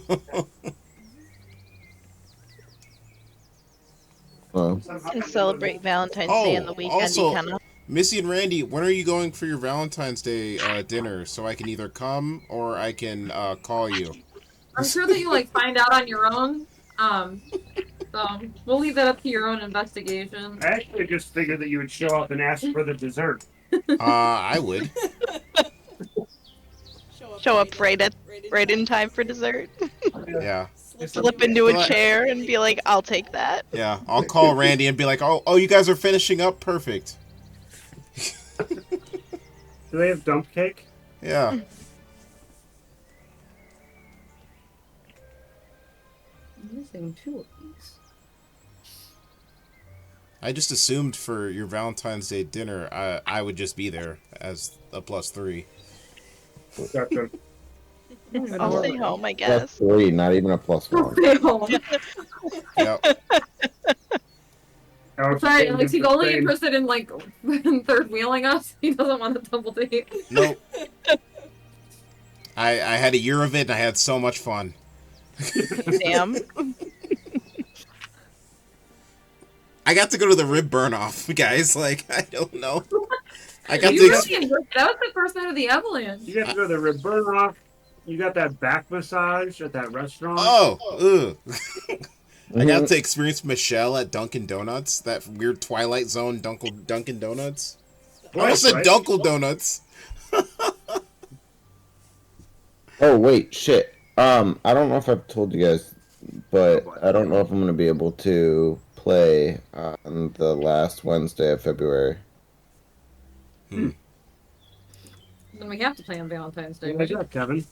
Well, And celebrate Valentine's Day on the weekend. also, You kinda. Missy and Randy, when are you going for your Valentine's Day dinner? So I can either come or I can call you. I'm sure that you like find out on your own. So we'll leave that up to your own investigation. I actually just figured that you would show up and ask for the dessert. I would. Show up right in time for dessert. Yeah. Slip into a Well, chair and be like, "I'll take that." Yeah, I'll call Randy and be like, "Oh, you guys are finishing up, perfect." Do they have dump cake? Yeah. I'm missing 2 of these. I just assumed for your Valentine's Day dinner, I would just be there as a +3. Gotcha. I'll stay home, I Plus guess. 3, not even a plus 1. Stay home. Yep. Sorry, Alex, he's only interested in, like, third wheeling us. He doesn't want a double date. Nope. I had a year of it and I had so much fun. Damn. I got to go to the rib burn off, guys. Like, I don't know. I got You to. really enjoyed that. Was the first night of the avalanche. You got to go to the rib burn off. You got that back massage at that restaurant. Oh, ugh. I got to experience Michelle at Dunkin' Donuts, that weird Twilight Zone Dunkin' Donuts. I almost said Dunkin' Donuts. Oh wait, shit. I don't know if I've told you guys, but I don't know if I'm gonna be able to play on the last Wednesday of February. Then we have to play on Valentine's Day. Why is that, Kevin?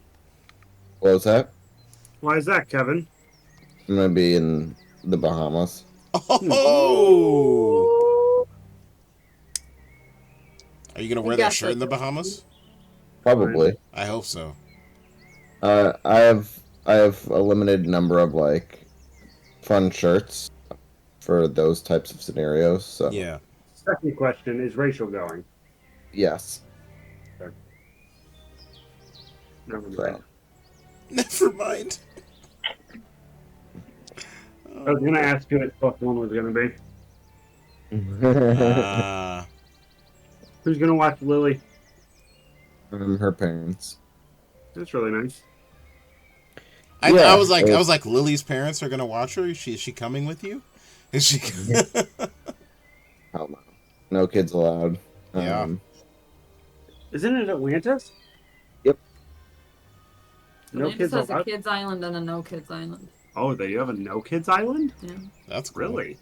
What was that? Why is that, Kevin? I'm gonna be in the Bahamas. Oh! Are you gonna wear got that shirt in the Bahamas? Probably. I hope so. I have a limited number of like fun shirts for those types of scenarios. So Yeah. Second question, is Rachel going? yes. Never mind. So. Never mind. I was going to ask who his plus one was going to be. Who's going to watch Lily? Her parents. That's really nice. I was like, Lily's parents are gonna watch her. Is she coming with you? Is she? Hell no. No kids allowed. Yeah. Isn't it Atlantis? Yep. No Atlantis kids has a allowed. kids island and a no kids island. Oh, they have a no kids island? Yeah. That's cool. Really?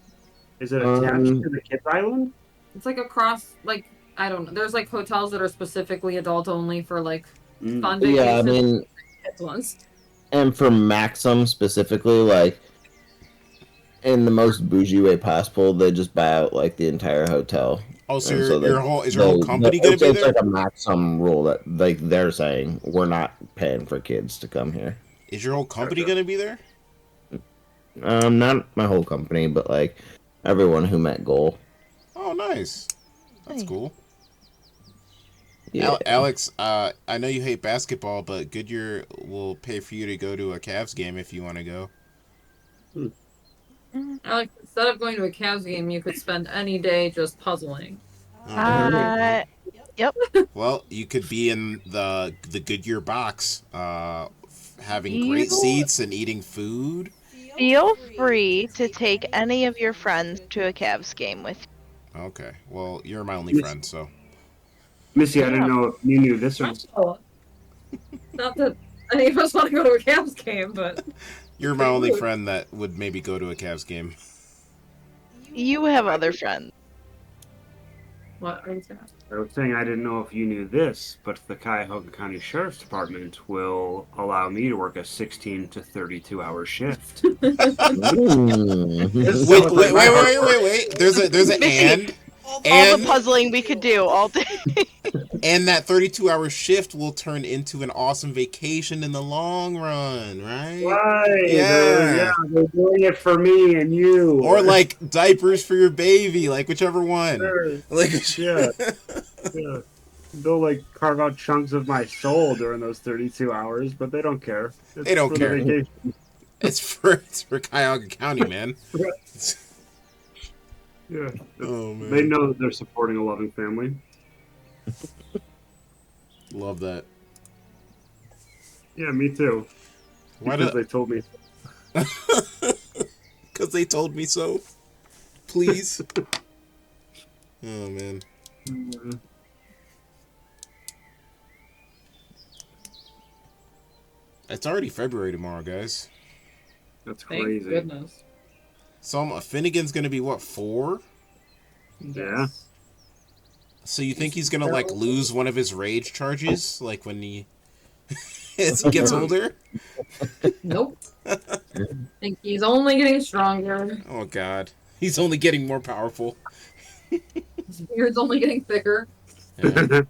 Is it attached to the kids island? It's like across, like, I don't know. There's like hotels that are specifically adult only for like fun vacations. Yeah, I mean, kids ones. and for Maxim specifically, like in the most bougie way possible, they just buy out like the entire hotel. Oh, so And your whole company gonna be it's there? like a Maxim rule that like they're saying we're not paying for kids to come here. Is your whole company gonna be there? Not my whole company, but like everyone who met goal. Oh, nice. That's cool. Yeah. Alex, I know you hate basketball, but Goodyear will pay for you to go to a Cavs game if you want to go. Alex, instead of going to a Cavs game, you could spend any day just puzzling. Yep. Well, you could be in the Goodyear box, having great seats and eating food. Feel free to take any of your friends to a Cavs game with you. Okay. Well, you're my only friend, so. Missy, I didn't know if you knew this or Oh. Not that any of us want to go to a Cavs game, but You're my only friend that would maybe go to a Cavs game. You have other friends. what are you saying? I was saying I didn't know if you knew this, but the Cuyahoga County Sheriff's Department will allow me to work a 16 to 32 hour shift. Wait. There's an and. All the puzzling we could do all day. And that 32-hour shift will turn into an awesome vacation in the long run, right? Right. Yeah. They're doing it for me and you. Or like diapers for your baby, like whichever one. Sure. Like Yeah. Yeah. They'll like carve out chunks of my soul during those 32 hours, but they don't care. They don't for the care. vacation. it's for Cuyahoga County, man. Yeah. Oh man. They know that they're supporting a loving family. Love that. Yeah, me too. Why Because do they told me. because they told me so. Please. Oh, man. It's already February tomorrow, guys. That's Thank crazy. goodness. So Finnegan's gonna be, what, 4? Yeah. So you think he's gonna, like, lose one of his rage charges? Like, when he... as he gets older? Nope. I think he's only getting stronger. Oh, God. He's only getting more powerful. His beard's only getting thicker. Yeah.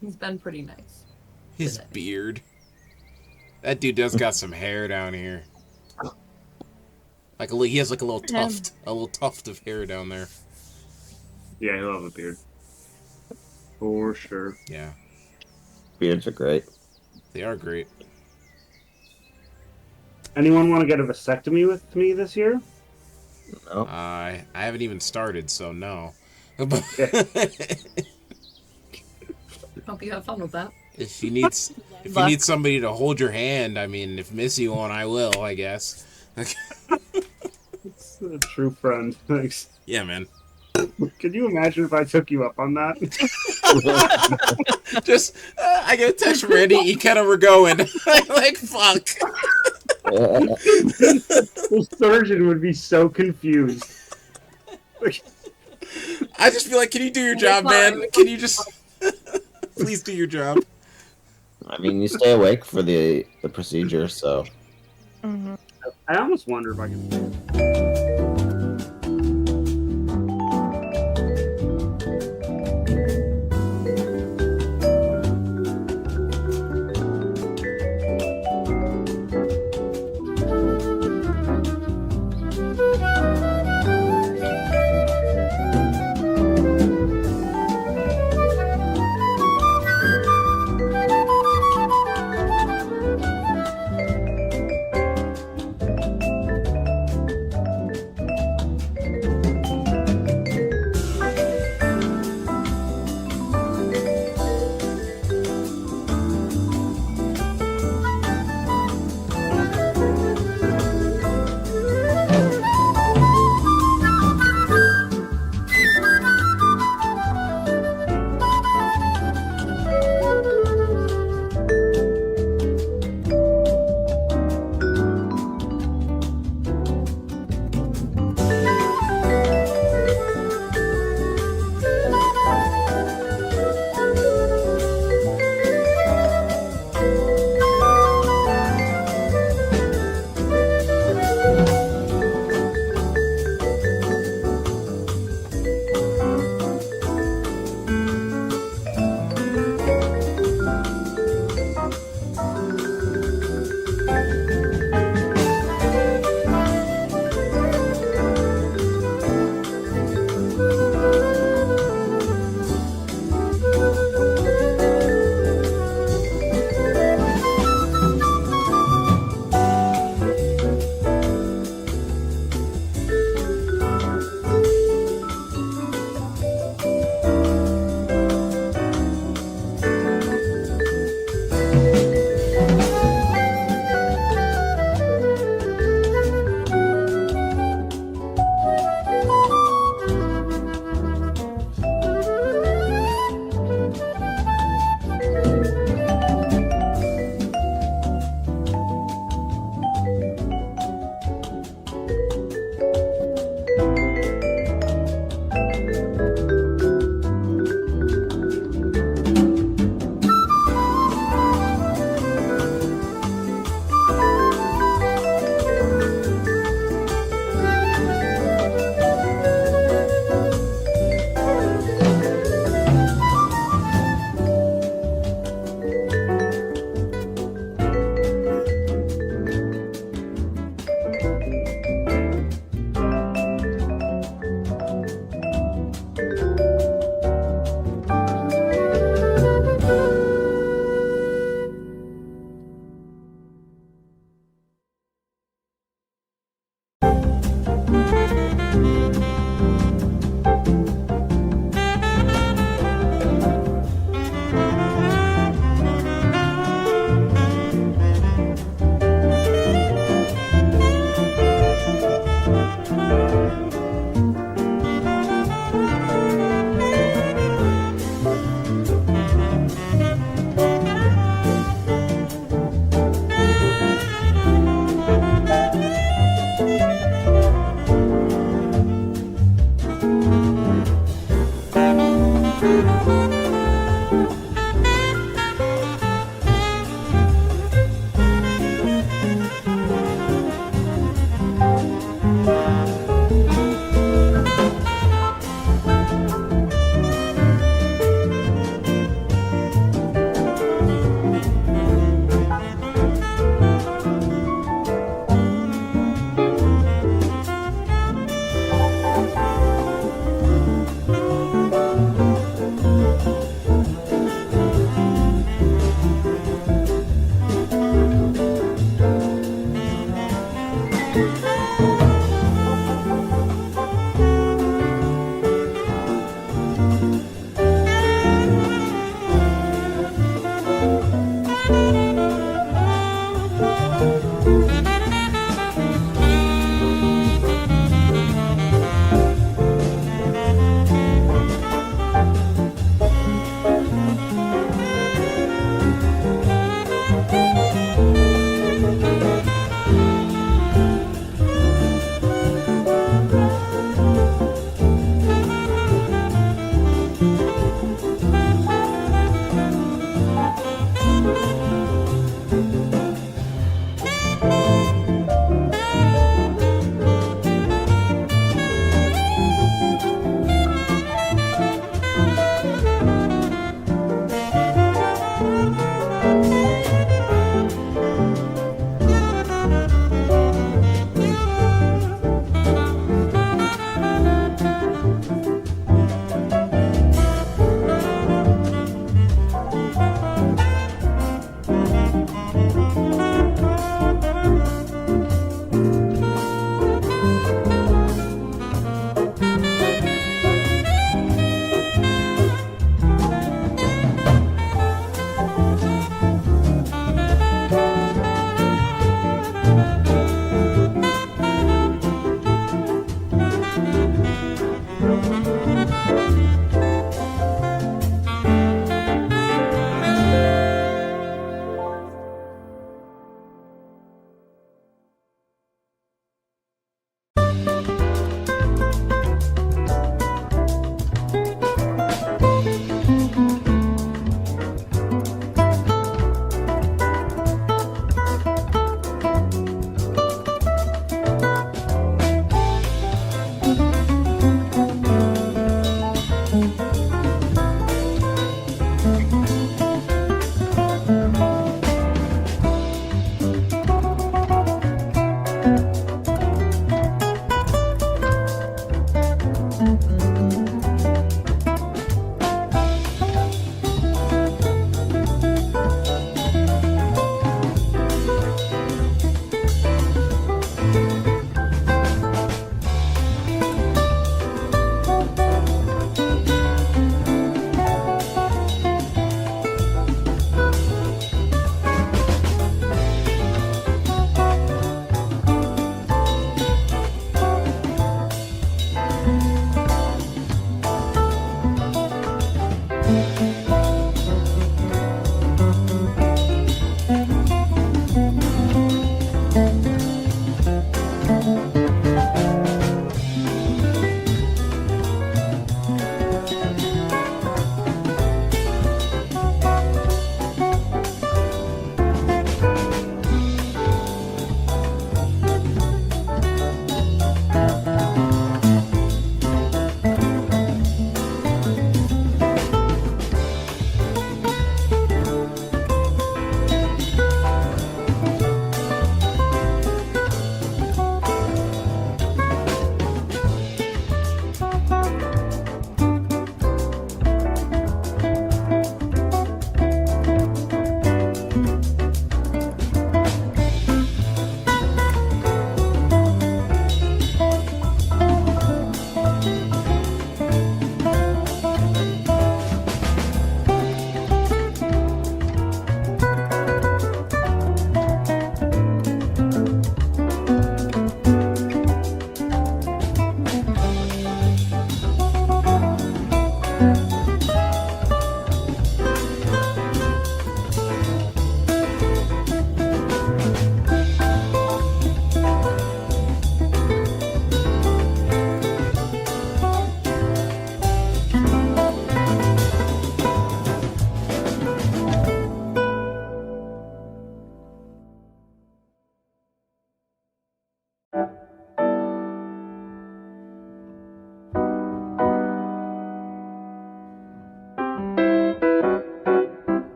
He's been pretty nice. His beard. That dude does got some hair down here. Like he has like a little tuft of hair down there. Yeah, he'll have a beard. For sure. Yeah. Beards are great. They are great. Anyone want to get a vasectomy with me this year? No. I haven't even started, so no. Hope you have fun with that. If you need somebody to hold your hand, I mean, if Missy won't, I will, I guess. It's a true friend. Thanks. Yeah, man. Could you imagine if I took you up on that? Just, I get a text from Randy, you kind of were going. Like, fuck. The surgeon would be so confused. I just feel like, can you do your job, man? Can you just... Please do your job. I mean, you stay awake for the procedure, so. Mm-hmm. I almost wonder if I can.